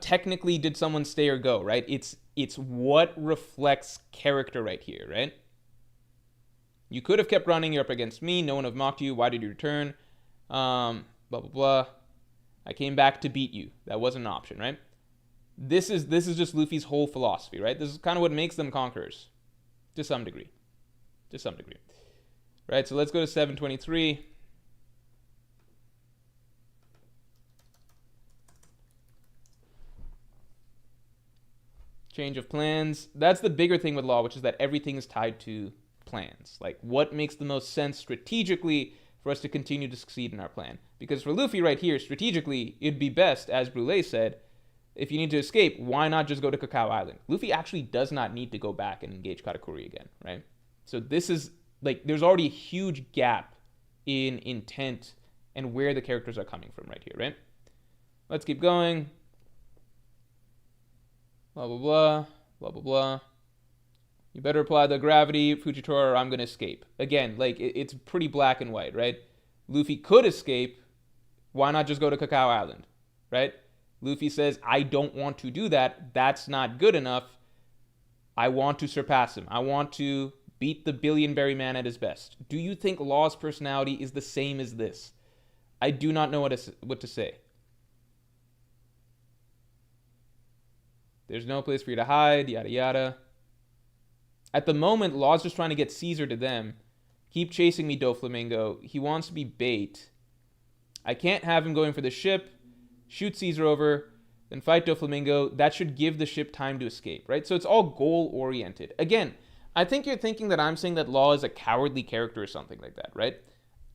technically did someone stay or go, right? It's what reflects character right here, right? You could have kept running. You're up against me. No one have mocked you. Why did you return? Blah, blah, blah. I came back to beat you. That wasn't an option, right? This is just Luffy's whole philosophy, right? This is kind of what makes them conquerors. To some degree. Right, so let's go to 723. Change of plans. That's the bigger thing with Law, which is that everything is tied to plans. Like, what makes the most sense strategically for us to continue to succeed in our plan? Because for Luffy right here, strategically, it'd be best, as Brule said, if you need to escape, why not just go to Cacao Island? Luffy actually does not need to go back and engage Katakuri again, right? So this is... there's already a huge gap in intent and where the characters are coming from right here, right? Let's keep going. Blah, blah, blah. Blah, blah, blah. You better apply the gravity, Fujitora, or I'm going to escape. Again, it's pretty black and white, right? Luffy could escape. Why not just go to Cacao Island, right? Luffy says, I don't want to do that. That's not good enough. I want to surpass him. I want to... beat the Billionberry Man at his best. Do you think Law's personality is the same as this? I do not know what to say. There's no place for you to hide, yada yada. At the moment, Law's just trying to get Caesar to them. Keep chasing me, Doflamingo. He wants to be bait. I can't have him going for the ship. Shoot Caesar over, then fight Doflamingo. That should give the ship time to escape, right? So it's all goal-oriented. Again, I think you're thinking that I'm saying that Law is a cowardly character or something like that, right?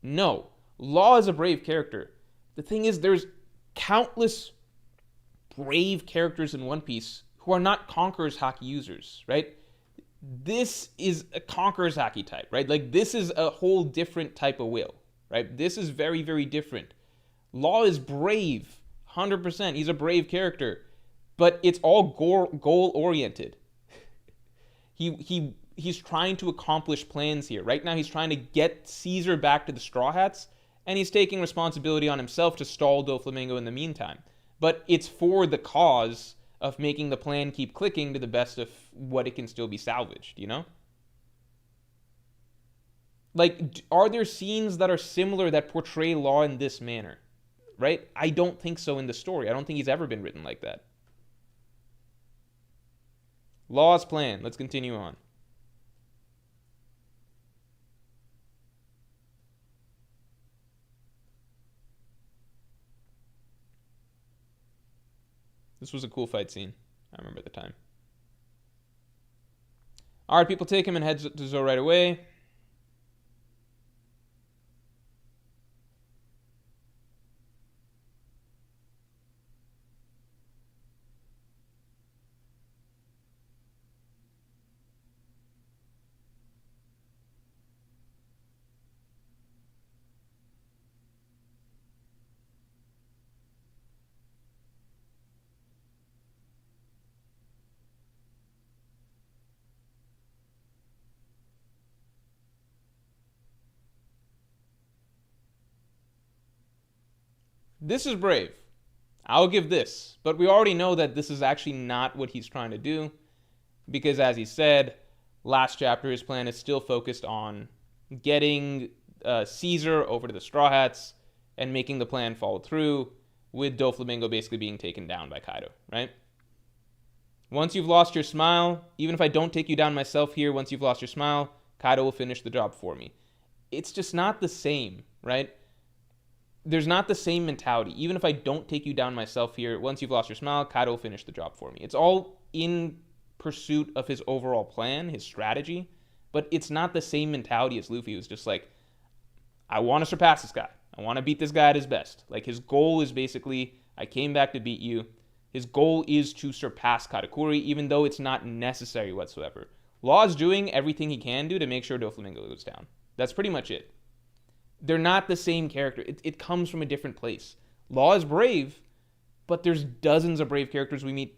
No. Law is a brave character. The thing is, there's countless brave characters in One Piece who are not Conqueror's Haki users, right? This is a Conqueror's Haki type, right? This is a whole different type of will, right? This is very, very different. Law is brave, 100%. He's a brave character, but it's all goal-oriented. He's trying to accomplish plans here. Right now, he's trying to get Caesar back to the Straw Hats, and he's taking responsibility on himself to stall Doflamingo in the meantime. But it's for the cause of making the plan keep clicking to the best of what it can still be salvaged, you know? Are there scenes that are similar that portray Law in this manner? Right? I don't think so in the story. I don't think he's ever been written like that. Law's plan. Let's continue on. This was a cool fight scene. I remember the time. All right, people take him and head to Zoro right away. This is brave. I'll give this. But we already know that this is actually not what he's trying to do. Because as he said, last chapter, his plan is still focused on getting Caesar over to the Straw Hats and making the plan follow through, with Doflamingo basically being taken down by Kaido, right? Once you've lost your smile, even if I don't take you down myself here, once you've lost your smile, Kaido will finish the job for me. It's just not the same, right? There's not the same mentality. Even if I don't take you down myself here, once you've lost your smile, Kaido will finish the job for me. It's all in pursuit of his overall plan, his strategy, but it's not the same mentality as Luffy, who's just like, I want to surpass this guy. I want to beat this guy at his best. Like, his goal is basically, I came back to beat you. His goal is to surpass Katakuri, even though it's not necessary whatsoever. Law is doing everything he can do to make sure Doflamingo goes down. That's pretty much it. They're not the same character. It comes from a different place. Law is brave, but there's dozens of brave characters we meet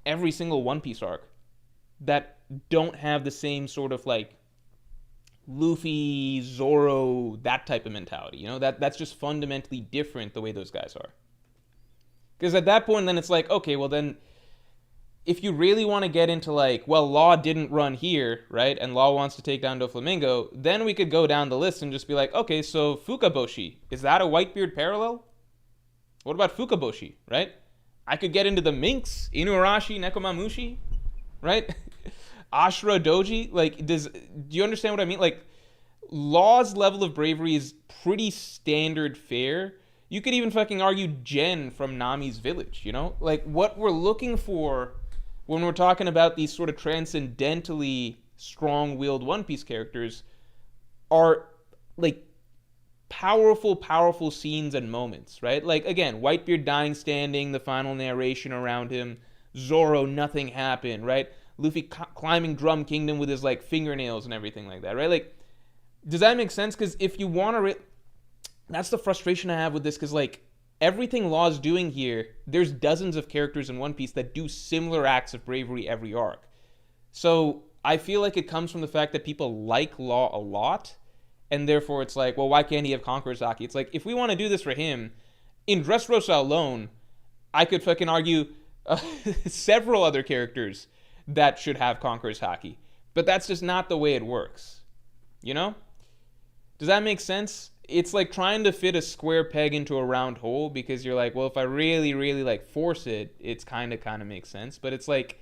every single One Piece arc that don't have the same sort of like Luffy, Zoro, that type of mentality. You know, that's just fundamentally different the way those guys are. Because at that point, then it's like, okay, well then, if you really want to get into like, well, Law didn't run here, right? And Law wants to take down Doflamingo, then we could go down the list and just be like, okay, so Fukaboshi, is that a Whitebeard parallel? What about Fukaboshi, right? I could get into the Minx, Inuarashi, Nekomamushi, right? Ashura Doji, like, do you understand what I mean? Like, Law's level of bravery is pretty standard fare. You could even fucking argue Jen from Nami's village, you know? Like, what we're looking for when we're talking about these sort of transcendentally strong-willed One Piece characters are, like, powerful scenes and moments, right? Like, again, Whitebeard dying standing, the final narration around him, Zoro, nothing happened, right? Luffy climbing Drum Kingdom with his, like, fingernails and everything like that, right? Like, does that make sense? Because if you want to... that's the frustration I have with this, because, like, everything Law's doing here, there's dozens of characters in One Piece that do similar acts of bravery every arc. So I feel like it comes from the fact that people like Law a lot, and therefore it's like, well, why can't he have Conqueror's Haki? It's like, if we want to do this for him, in Dressrosa alone, I could fucking argue several other characters that should have Conqueror's Haki. But that's just not the way it works. You know? Does that make sense? It's like trying to fit a square peg into a round hole, because you're like, well, if I really like force it, it's kind of makes sense. But it's like,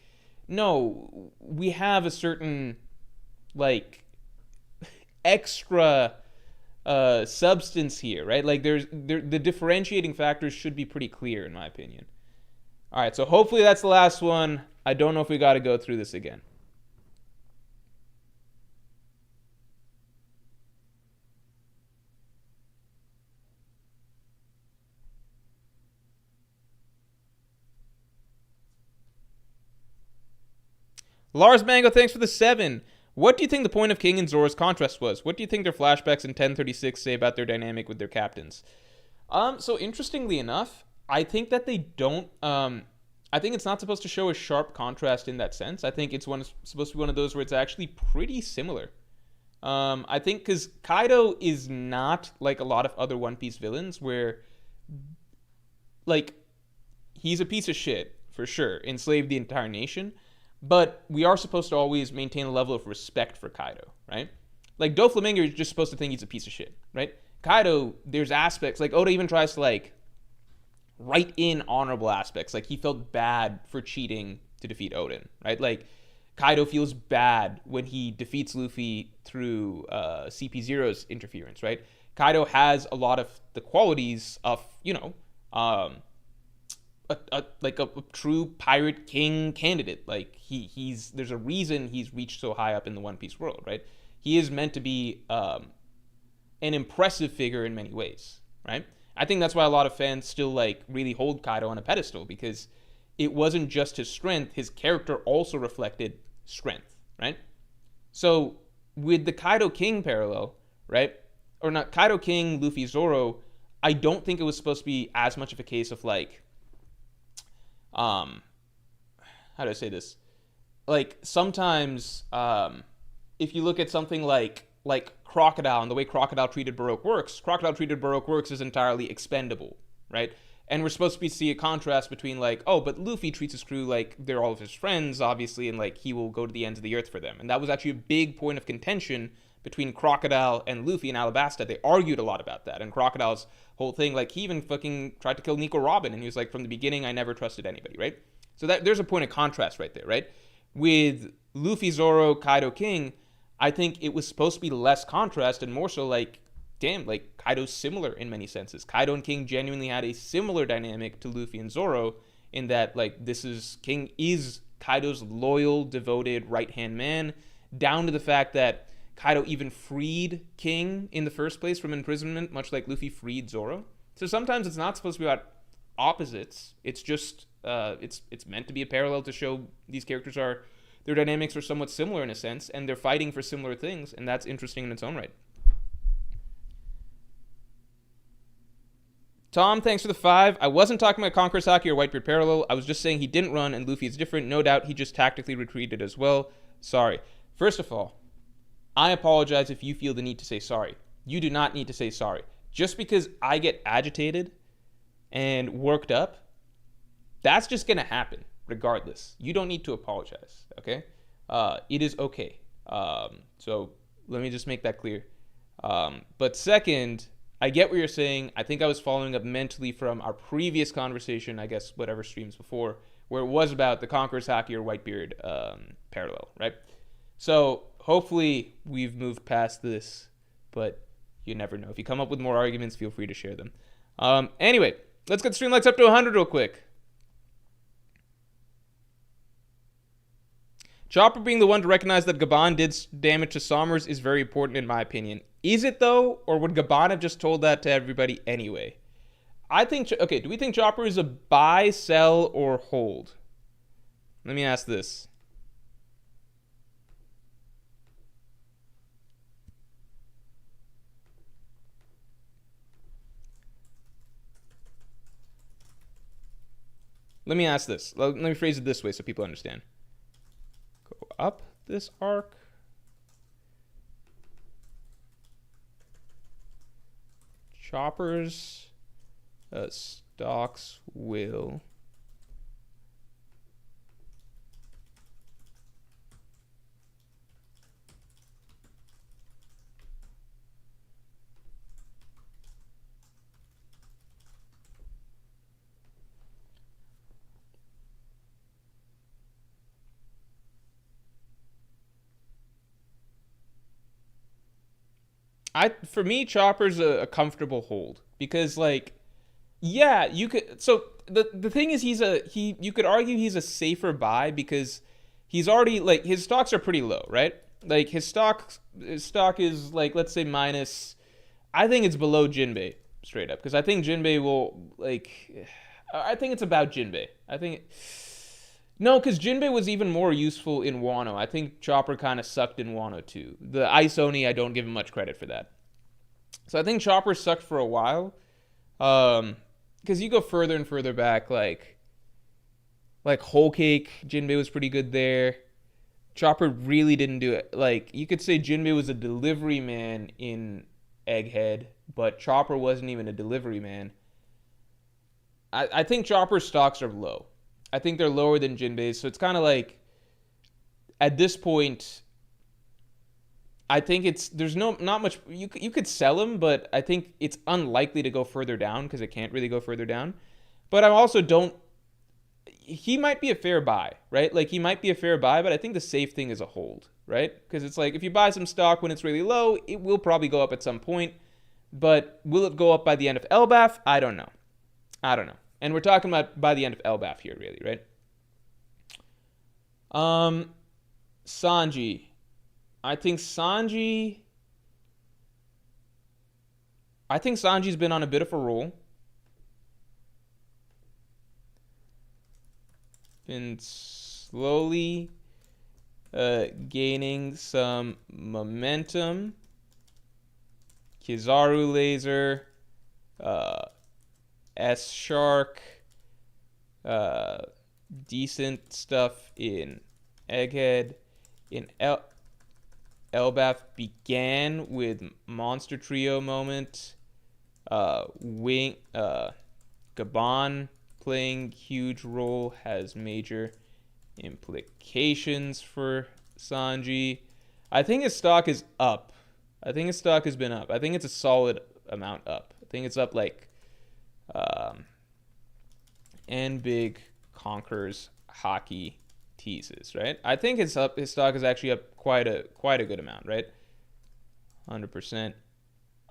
no, we have a certain like extra substance here, right? Like the differentiating factors should be pretty clear, in my opinion. All right, so hopefully that's the last one. I don't know if we got to go through this again. Lars Mango, thanks for the 7. What do you think the point of King and Zoro's contrast was? What do you think their flashbacks in 1036 say about their dynamic with their captains? So interestingly enough, I think that they don't... I think it's not supposed to show a sharp contrast in that sense. I think it's supposed to be one of those where it's actually pretty similar. I think because Kaido is not like a lot of other One Piece villains where, like, he's a piece of shit, for sure, enslaved the entire nation. But we are supposed to always maintain a level of respect for Kaido, right? Like, Doflamingo is just supposed to think he's a piece of shit, right? Kaido, there's aspects, like, Oda even tries to, like, write in honorable aspects. Like, he felt bad for cheating to defeat Odin, right? Like, Kaido feels bad when he defeats Luffy through CP0's interference, right? Kaido has a lot of the qualities of, you know, a true pirate king candidate. Like he's there's a reason he's reached so high up in the One Piece world, right? He is meant to be an impressive figure in many ways, right? I think that's why a lot of fans still like really hold Kaido on a pedestal, because it wasn't just his strength, his character also reflected strength, right? So with the Kaido King parallel, right? Or not Kaido King, Luffy, Zoro, I don't think it was supposed to be as much of a case of like, how do I say this? Like sometimes, if you look at something like Crocodile and the way Crocodile treated Baroque works is entirely expendable, right? And we're supposed to see a contrast between like, oh, but Luffy treats his crew like they're all of his friends, obviously, and like he will go to the ends of the earth for them. And that was actually a big point of contention between Crocodile and Luffy in Alabasta. They argued a lot about that. And Crocodile's whole thing, like he even fucking tried to kill Nico Robin, and he was like, from the beginning, I never trusted anybody, right? So that there's a point of contrast right there, right? With Luffy, Zoro, Kaido, King, I think it was supposed to be less contrast and more so like, damn, like Kaido's similar in many senses. Kaido and King genuinely had a similar dynamic to Luffy and Zoro in that like King is Kaido's loyal, devoted right-hand man, down to the fact that Kaido even freed King in the first place from imprisonment, much like Luffy freed Zoro. So sometimes it's not supposed to be about opposites. It's just it's meant to be a parallel to show these characters are, their dynamics are somewhat similar in a sense, and they're fighting for similar things, and that's interesting in its own right. Tom, thanks for the 5. I wasn't talking about Conqueror's Haki or Whitebeard parallel. I was just saying he didn't run and Luffy is different. No doubt he just tactically retreated as well. Sorry. First of all, I apologize if you feel the need to say sorry. You do not need to say sorry. Just because I get agitated and worked up, that's just going to happen regardless. You don't need to apologize, okay? It is okay. So let me just make that clear. But second, I get what you're saying. I think I was following up mentally from our previous conversation, I guess whatever streams before, where it was about the Conqueror's Haki or Whitebeard parallel, right? So hopefully we've moved past this, but you never know. If you come up with more arguments, feel free to share them. Anyway, let's get stream likes up to 100 real quick. Chopper being the one to recognize that Gabon did damage to Somers is very important in my opinion. Is it though? Or would Gabon have just told that to everybody anyway? I think, okay, do we think Chopper is a buy, sell, or hold? Let me ask this. Let me ask this. Let me phrase it this way so people understand. Go up this arc. Chopper's stocks will for me, Chopper's a comfortable hold because, like, yeah, you could. So the thing is, you could argue he's a safer buy because he's already like his stocks are pretty low, right? Like his stock is like, let's say minus. I think it's below Jinbe straight up because I think Jinbe will like. I think it's about Jinbe. I think. No, because Jinbe was even more useful in Wano. I think Chopper kind of sucked in Wano too. The Ice Oni, I don't give him much credit for that. So I think Chopper sucked for a while. Because you go further and further back, like Whole Cake, Jinbe was pretty good there. Chopper really didn't do it. Like, you could say Jinbe was a delivery man in Egghead, but Chopper wasn't even a delivery man. I think Chopper's stocks are low. I think they're lower than Jinbe's, so it's kind of like, at this point, I think there's not much, you could sell him, but I think it's unlikely to go further down, because it can't really go further down. But I also he might be a fair buy, right? Like, he might be a fair buy, but I think the safe thing is a hold, right? Because it's like, if you buy some stock when it's really low, it will probably go up at some point, but will it go up by the end of Elbaf? I don't know. And we're talking about by the end of Elbaf here, really, right? Sanji. I think Sanji's been on a bit of a roll. Been slowly gaining some momentum. Kizaru Laser, S-Shark, decent stuff in Egghead. In Elbaf began with Monster Trio moment. Gabon playing huge role, has major implications for Sanji. I think his stock is up. I think his stock has been up. I think it's a solid amount up. I think it's up like and big Conqueror's Haki teases, right? I think his stock is actually up quite a good amount, right? 100%.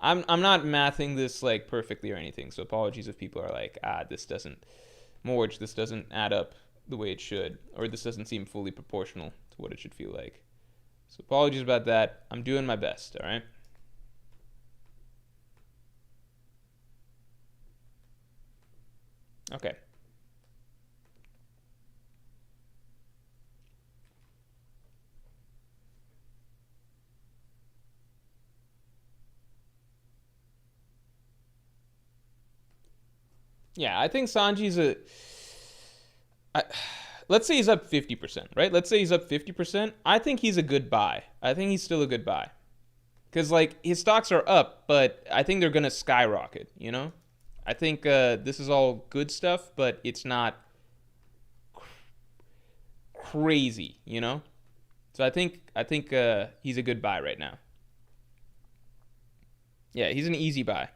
I'm not mathing this like perfectly or anything, so apologies if people are like, this doesn't add up the way it should, or this doesn't seem fully proportional to what it should feel like. So apologies about that. I'm doing my best, all right? Okay. Yeah, I think Sanji's let's say he's up 50%, right? Let's say he's up 50%. I think he's a good buy. I think he's still a good buy. Because, like, his stocks are up, but I think they're going to skyrocket, you know? I think this is all good stuff, but it's not crazy, you know? So I think he's a good buy right now. Yeah, he's an easy buy.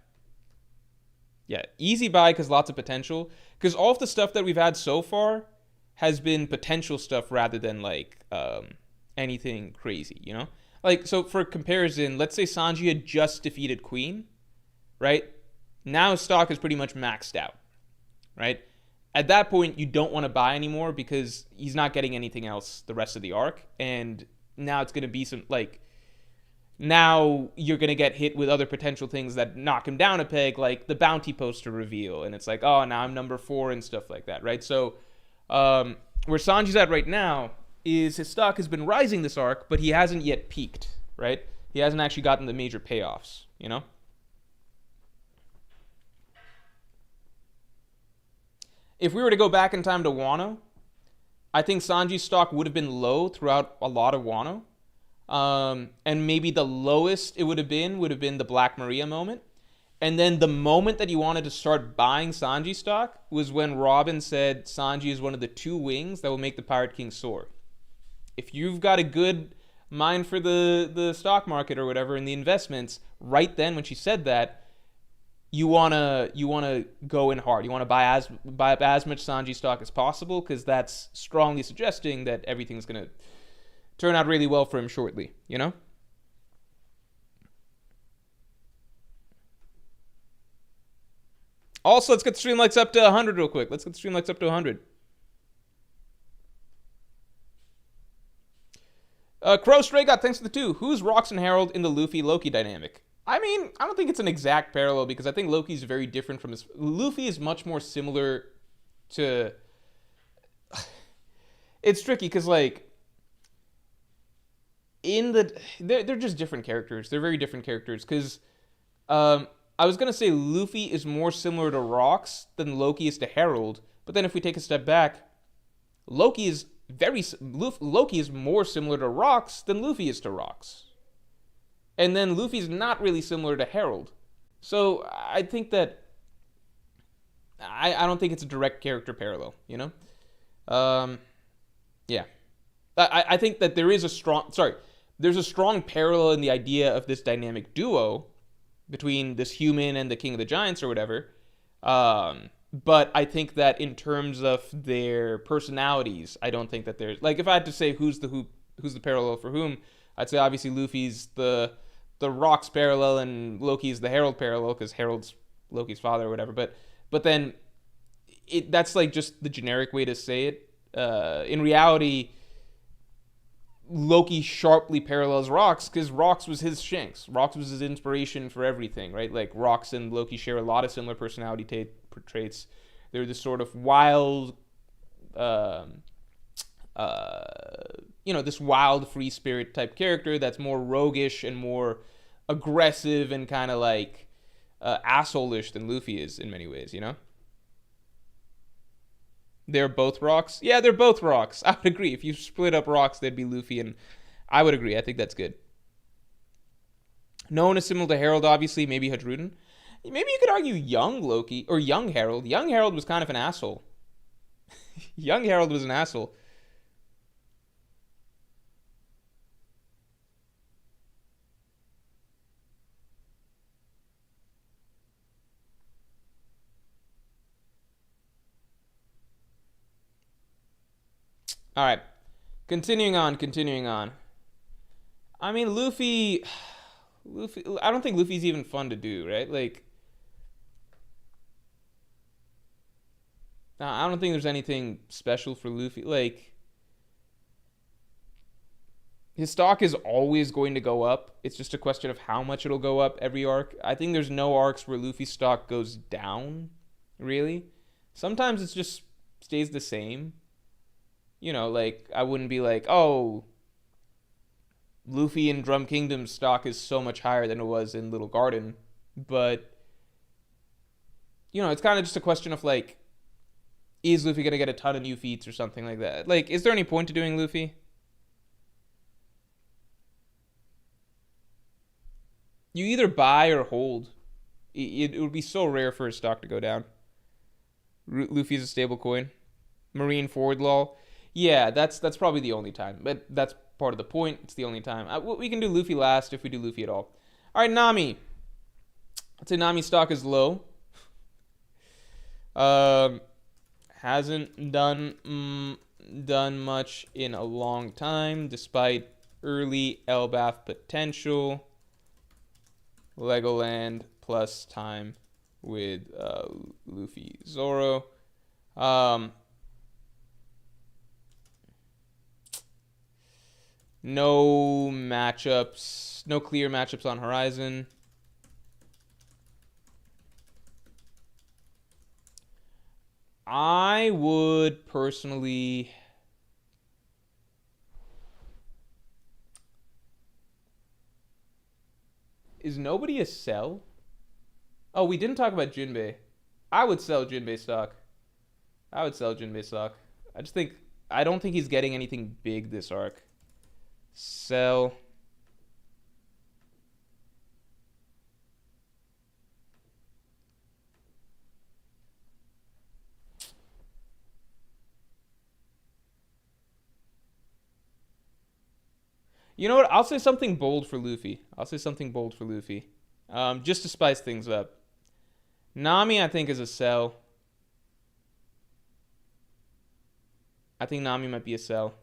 Yeah, easy buy because lots of potential. Because all of the stuff that we've had so far has been potential stuff rather than like anything crazy, you know? Like, so for comparison, let's say Sanji had just defeated Queen, right? Now his stock is pretty much maxed out, right? At that point, you don't want to buy anymore because he's not getting anything else the rest of the arc. And now it's going to be some, like, now you're going to get hit with other potential things that knock him down a peg, like the bounty poster reveal. And it's like, oh, now I'm number 4 and stuff like that, right? So where Sanji's at right now is his stock has been rising this arc, but he hasn't yet peaked, right? He hasn't actually gotten the major payoffs, you know? If we were to go back in time to Wano, I think Sanji's stock would have been low throughout a lot of Wano. And maybe the lowest it would have been the Black Maria moment. And then the moment that you wanted to start buying Sanji stock was when Robin said Sanji is one of the 2 wings that will make the Pirate King soar. If you've got a good mind for the stock market or whatever in the investments, right then when she said that, you wanna go in hard. You want to buy up as much Sanji stock as possible because that's strongly suggesting that everything's gonna turn out really well for him shortly, you know? Also, let's get the stream likes up to 100 real quick. Let's get the stream likes up to 100. Crow Stray got thanks for the 2. Who's Rox and Harold in the Luffy-Loki dynamic? I mean, I don't think it's an exact parallel because I think Loki's very different from his... Luffy is much more similar to... It's tricky because, like... They're just different characters. They're very different characters because I was gonna say Luffy is more similar to Rox than Loki is to Harold, but then if we take a step back, Loki is more similar to Rox than Luffy is to Rox, and then Luffy's not really similar to Harold. So I think that I don't think it's a direct character parallel, you know. Yeah, I think that there's a strong parallel in the idea of this dynamic duo between this human and the King of the Giants or whatever. But I think that in terms of their personalities, I don't think that there's... Like, if I had to say who's the parallel for whom, I'd say obviously Luffy's the Rox parallel and Loki's the Harold parallel because Harold's Loki's father or whatever. But then that's like just the generic way to say it. In reality, Loki sharply parallels Rox because Rox was his Shanks. Rox was his inspiration for everything, right? Like Rox and Loki share a lot of similar personality traits. They're this sort of wild, this wild free spirit type character that's more roguish and more aggressive and kind of like asshole-ish than Luffy is in many ways, you know? They're both Rox? Yeah, they're both Rox. I would agree. If you split up Rox, they'd be Luffy, and I would agree. I think that's good. No one is similar to Harold, obviously. Maybe Hadruden. Maybe you could argue young Loki, or young Harold. Young Harold was kind of an asshole. Young Harold was an asshole. All right. Continuing on. I mean, Luffy, I don't think Luffy's even fun to do, right? Like, I don't think there's anything special for Luffy. Like, his stock is always going to go up. It's just a question of how much it'll go up every arc. I think there's no arcs where Luffy's stock goes down, really. Sometimes it just stays the same. Like, I wouldn't be like, oh, Luffy in Drum Kingdom's stock is so much higher than it was in Little Garden. But, it's kind of just a question of, like, is Luffy going to get a ton of new feats or something like that? Like, is there any point to doing Luffy? You either buy or hold. It would be so rare for his stock to go down. Luffy's a stable coin. Marine forward lol. Yeah, that's probably the only time. But that's part of the point. It's the only time. We can do Luffy last if we do Luffy at all. All right, Nami. I'd say Nami's stock is low. Hasn't done much in a long time, despite early Elbaf potential. Legoland plus time with Luffy Zoro. No matchups, no clear matchups on horizon. I would personally... Is nobody a sell? Oh, we didn't talk about Jinbe. I would sell Jinbe stock. I don't think he's getting anything big this arc. Sell. You know what? I'll say something bold for Luffy. Just to spice things up. Nami, I think, is a sell. I think Nami might be a sell.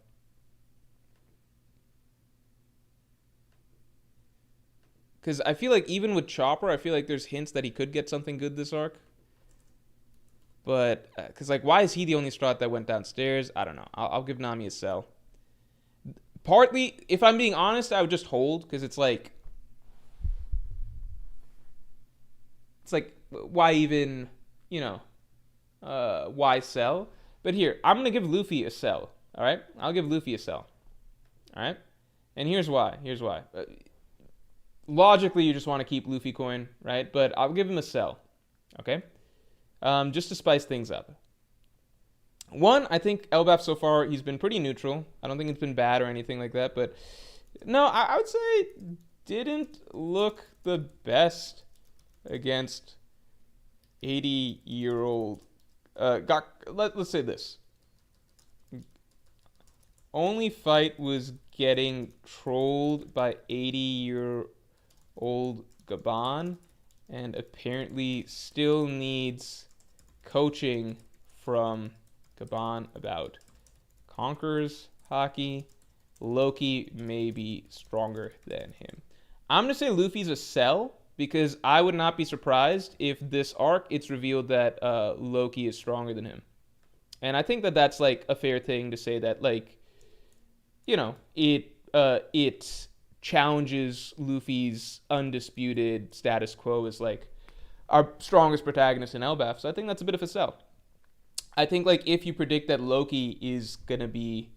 Because I feel like even with Chopper, I feel like there's hints that he could get something good this arc. But, because, like, why is he the only Strat that went downstairs? I don't know. I'll give Nami a sell. Partly, if I'm being honest, I would just hold. Because it's like, why even, why sell? But here, I'm going to give Luffy a sell. All right? I'll give Luffy a sell. All right? And here's why. Logically, you just want to keep Luffy coin, right? But I'll give him a sell, okay? Just to spice things up. One, I think Elbaf so far, he's been pretty neutral. I don't think it's been bad or anything like that. But no, I would say didn't look the best against 80-year-old. Let's say this. Only fight was getting trolled by 80-year-old Gabon, and apparently still needs coaching from Gabon about Conqueror's Haki. Loki may be stronger than him. I'm going to say Luffy's a sell because I would not be surprised if this arc it's revealed that Loki is stronger than him. And I think that that's like a fair thing to say, that like, you know, it challenges Luffy's undisputed status quo as like our strongest protagonist in Elbaf. So I think that's a bit of a sell. I think like if you predict that Loki is gonna be,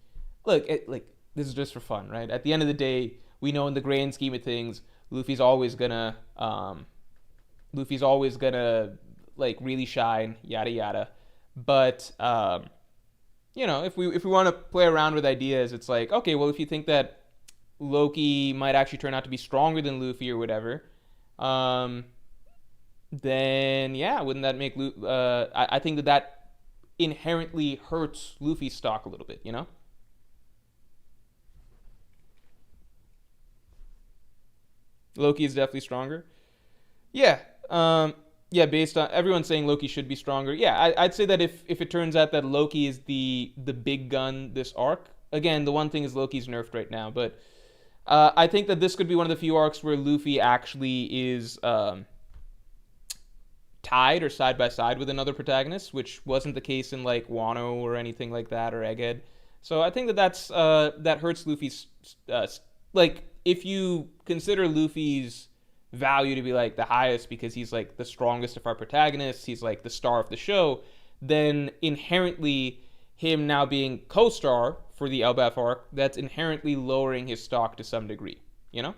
look, like this is just for fun, right? At the end of the day, we know in the grand scheme of things, Luffy's always gonna like really shine, yada yada. But you know, if we want to play around with ideas, it's like, okay, well, if you think that Loki might actually turn out to be stronger than Luffy or whatever, then yeah, wouldn't that make I think that that inherently hurts Luffy's stock a little bit, you know? Loki is definitely stronger. Yeah. Yeah, based on everyone saying Loki should be stronger. Yeah, I'd say that if it turns out that Loki is the big gun this arc, again, the one thing is Loki's nerfed right now, but I think that this could be one of the few arcs where Luffy actually is tied or side by side with another protagonist, which wasn't the case in like Wano or anything like that, or Egghead. So I think that that hurts Luffy's like, if you consider Luffy's value to be like the highest because he's like the strongest of our protagonists, he's like the star of the show, then inherently him now being co-star for the Elbaf arc, that's inherently lowering his stock to some degree, you know?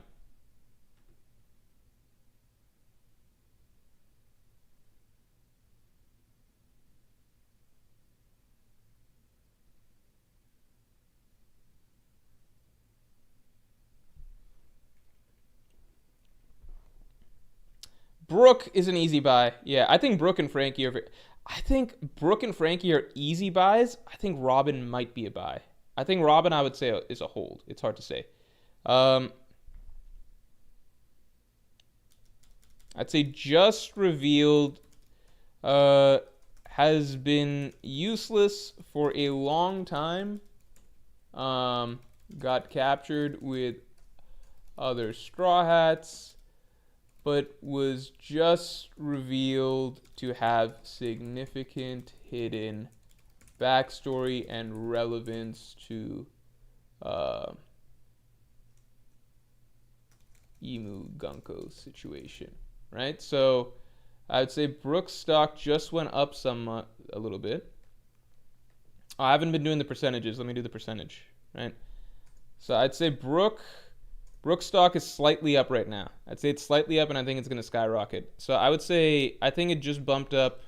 Brooke is an easy buy. Yeah, I think Brooke and Frankie are. I think Brooke and Frankie are easy buys. I think Robin might be a buy. I think Robin, I would say, is a hold. It's hard to say. Um, I'd say just revealed has been useless for a long time. Got captured with other Straw Hats, but was just revealed to have significant hidden backstory and relevance to Emu Gunko situation, right? So I would say Brooke's stock just went up a little bit. I haven't been doing the percentages. Let me do the percentage, right? So I'd say Brooke's stock is slightly up right now. I'd say it's slightly up, and I think it's going to skyrocket. So I would say I think it just bumped up.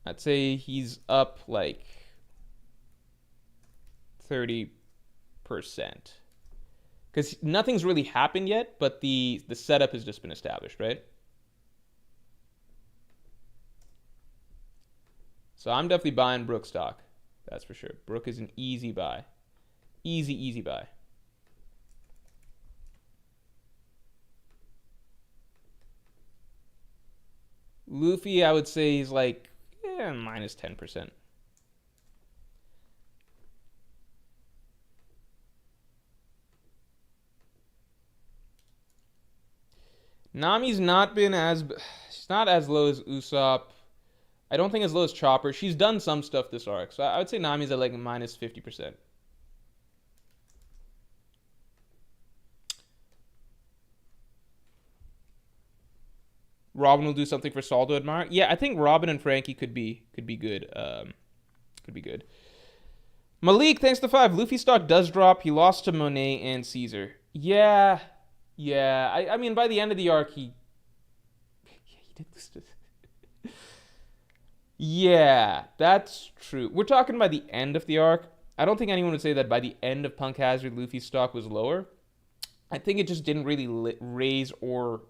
I'd say he's up like 30%. Because nothing's really happened yet, but the setup has just been established, right? So I'm definitely buying Brooke stock. That's for sure. Brooke is an easy buy. Easy buy. Luffy, I would say he's like minus 10%. Nami's not been she's not as low as Usopp. I don't think as low as Chopper. She's done some stuff this arc. So I would say Nami's at like minus 50%. Robin will do something for Saul to admire. Yeah, I think Robin and Frankie could be good. Could be good. Malik, thanks to 5. Luffy stock does drop. He lost to Monet and Caesar. Yeah. I mean, by the end of the arc, he did lose to. Yeah, that's true. We're talking by the end of the arc. I don't think anyone would say that by the end of Punk Hazard, Luffy's stock was lower. I think it just didn't really raise or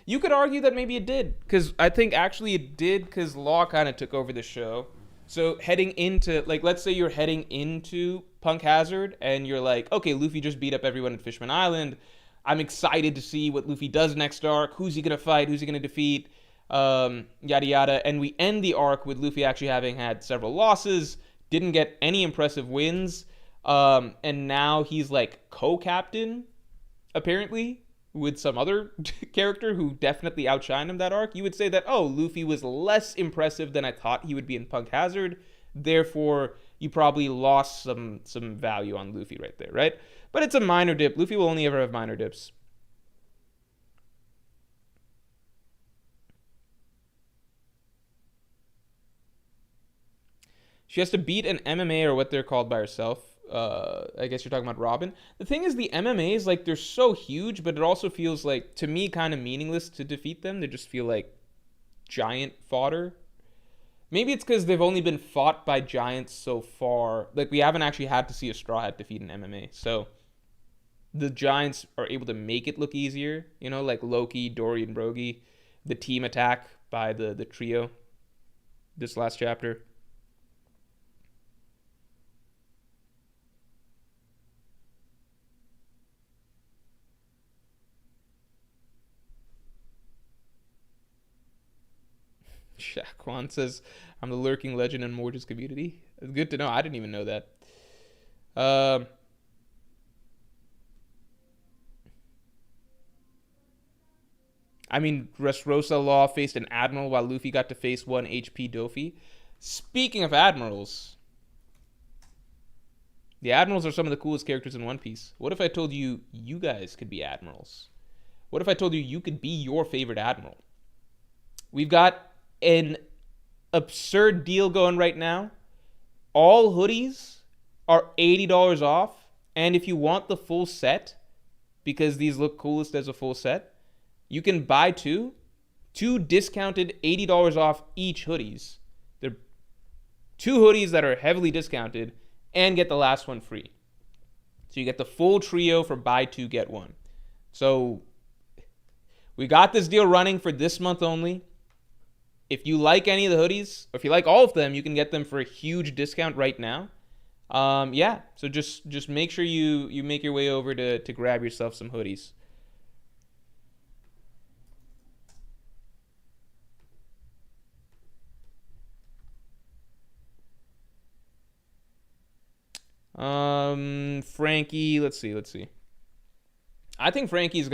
you could argue that maybe it did, because I think actually it did, because Law kind of took over the show. So heading into, like, let's say you're heading into Punk Hazard and you're like, okay, Luffy just beat up everyone at Fishman Island. I'm excited to see what Luffy does next arc. Who's he gonna fight? Who's he gonna defeat? Yada yada. And we end the arc with Luffy actually having had several losses, didn't get any impressive wins, and now he's like co-captain apparently, with some other character who definitely outshined him that arc, you would say that, oh, Luffy was less impressive than I thought he would be in Punk Hazard. Therefore, you probably lost some value on Luffy right there, right? But it's a minor dip. Luffy will only ever have minor dips. She has to beat an MMA or what they're called by herself. I guess you're talking about Robin. The thing is, the MMAs, like, they're so huge, but it also feels like, to me, kind of meaningless to defeat them. They just feel like giant fodder. Maybe it's because they've only been fought by giants so far. Like, we haven't actually had to see a Straw Hat defeat an MMA. So, the giants are able to make it look easier. You know, like Loki, Dory, and Brogy. The team attack by the trio this last chapter. Shaquan says, I'm the lurking legend in Morge's community. Good to know. I didn't even know that. I mean, Dressrosa Law faced an Admiral while Luffy got to face 1 HP Dofi. Speaking of Admirals, the Admirals are some of the coolest characters in One Piece. What if I told you you guys could be Admirals? What if I told you you could be your favorite Admiral? We've got an absurd deal going right now. All hoodies are $80 off. And if you want the full set, because these look coolest as a full set, you can buy two discounted $80 off each hoodies. They're 2 hoodies that are heavily discounted and get the last one free. So you get the full trio for buy 2, get 1. So we got this deal running for this month only. If you like any of the hoodies, or if you like all of them, you can get them for a huge discount right now. Yeah, so just make sure you make your way over to grab yourself some hoodies. Frankie, let's see. I think Frankie's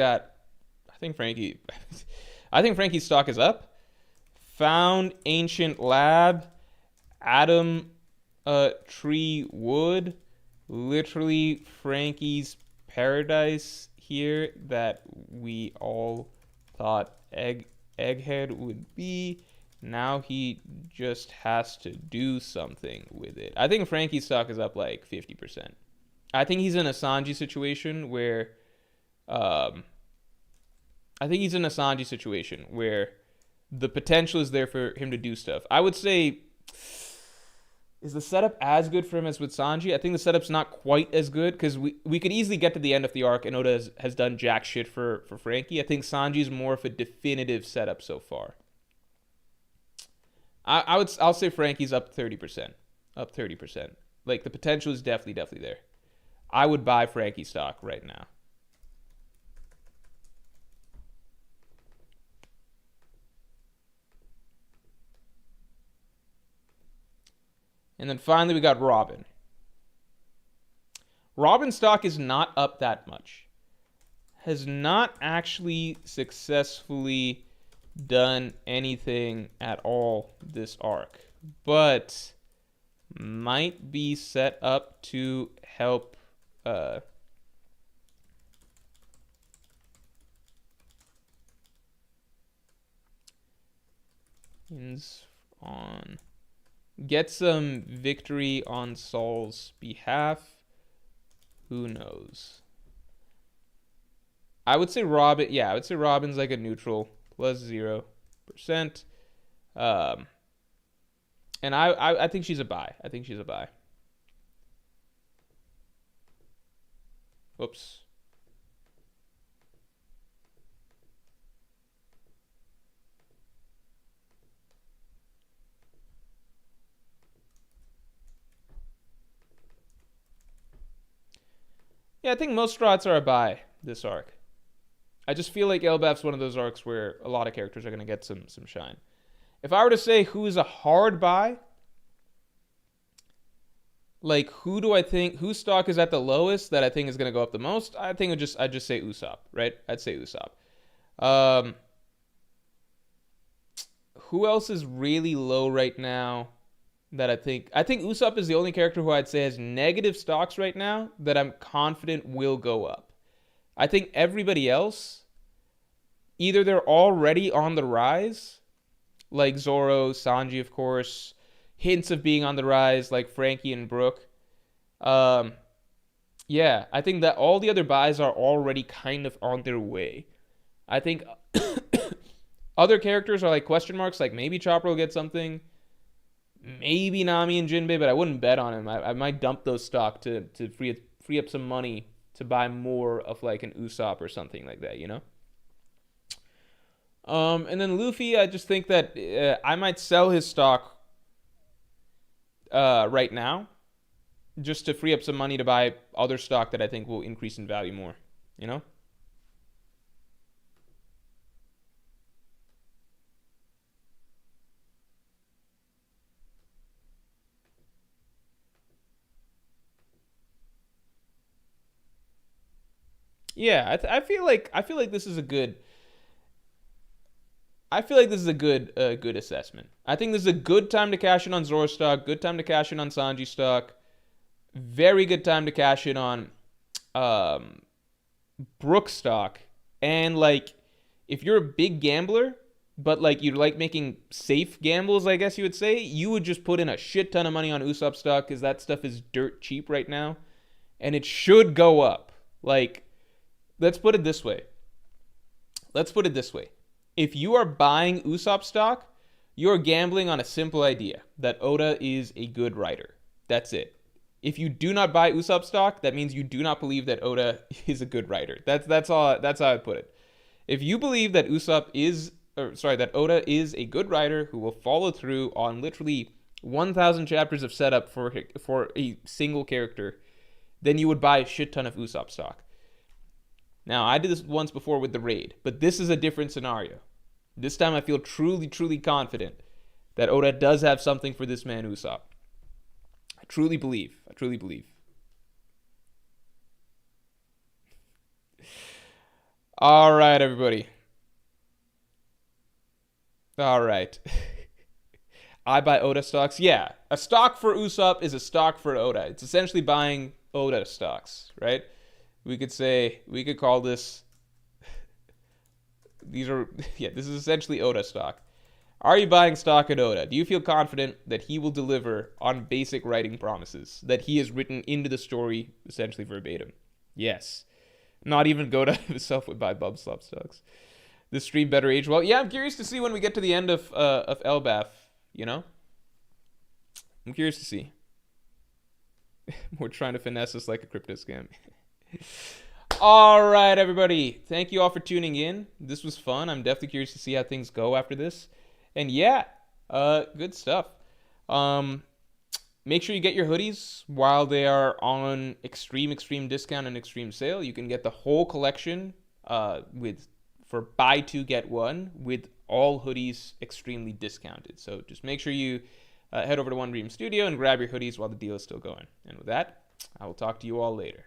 stock is up. Found ancient lab, Adam tree wood, literally Frankie's paradise here that we all thought Egghead would be. Now he just has to do something with it. I think Frankie's stock is up like 50%. I think he's in a Sanji situation where the potential is there for him to do stuff. I would say, is the setup as good for him as with Sanji? I think the setup's not quite as good because we could easily get to the end of the arc and Oda has done jack shit for Frankie. I think Sanji's more of a definitive setup so far. I'll say Frankie's up 30%. Up 30%. Like, the potential is definitely there. I would buy Frankie stock right now. And then finally, we got Robin. Robin's stock is not up that much. Has not actually successfully done anything at all this arc, but might be set up to help get some victory on Saul's behalf. Who knows? I would say Robin's like a neutral plus 0%. And I think she's a buy. Whoops. Yeah, I think most strats are a buy this arc. I just feel like Elbaf's one of those arcs where a lot of characters are going to get some shine. If I were to say who is a hard buy, like, who do I think, whose stock is at the lowest that I think is going to go up the most? I think I'd just say Usopp, right? I'd say Usopp. Um, who else is really low right now that I think Usopp is the only character who I'd say has negative stocks right now that I'm confident will go up. I think everybody else, either they're already on the rise, like Zoro, Sanji, of course, hints of being on the rise, like Frankie and Brooke. Um, yeah, I think that all the other buys are already kind of on their way. I think other characters are like question marks, like maybe Chopper will get something, maybe Nami and Jinbe, but I wouldn't bet on him. I might dump those stock to free up some money to buy more of like an Usopp or something like that, you know? And then Luffy, I just think that I might sell his stock right now just to free up some money to buy other stock that I think will increase in value more, you know? Yeah, I feel like this is a good I feel like this is a good assessment. I think this is a good time to cash in on Zoro stock, good time to cash in on Sanji stock, very good time to cash in on um, Brook stock. And like, if you're a big gambler, but like you like making safe gambles, I guess you would say, you would just put in a shit ton of money on Usopp stock because that stuff is dirt cheap right now, and it should go up. Like, let's put it this way. Let's put it this way. If you are buying Usopp stock, you're gambling on a simple idea that Oda is a good writer. That's it. If you do not buy Usopp stock, that means you do not believe that Oda is a good writer. That's all. That's how I put it. If you believe that that Oda is a good writer who will follow through on literally 1,000 chapters of setup for a single character, then you would buy a shit ton of Usopp stock. Now, I did this once before with the raid, but this is a different scenario. This time I feel truly, truly confident that Oda does have something for this man, Usopp. I truly believe. I truly believe. All right, everybody. All right. I buy Oda stocks. Yeah, a stock for Usopp is a stock for Oda. It's essentially buying Oda stocks, right? We could call this, this is essentially Oda stock. Are you buying stock in Oda? Do you feel confident that he will deliver on basic writing promises that he has written into the story, essentially verbatim? Yes. Not even Oda himself would buy Bub Slop stocks. This stream better age well. Yeah, I'm curious to see when we get to the end of Elbaf, you know? I'm curious to see. We're trying to finesse us like a crypto scam. All right, everybody. Thank you all for tuning in. This was fun. I'm definitely curious to see how things go after this. And yeah, good stuff. Make sure you get your hoodies while they are on extreme discount and extreme sale. You can get the whole collection for buy two get one with all hoodies extremely discounted. So just make sure you head over to One Dream Studio and grab your hoodies while the deal is still going. And with that, I will talk to you all later.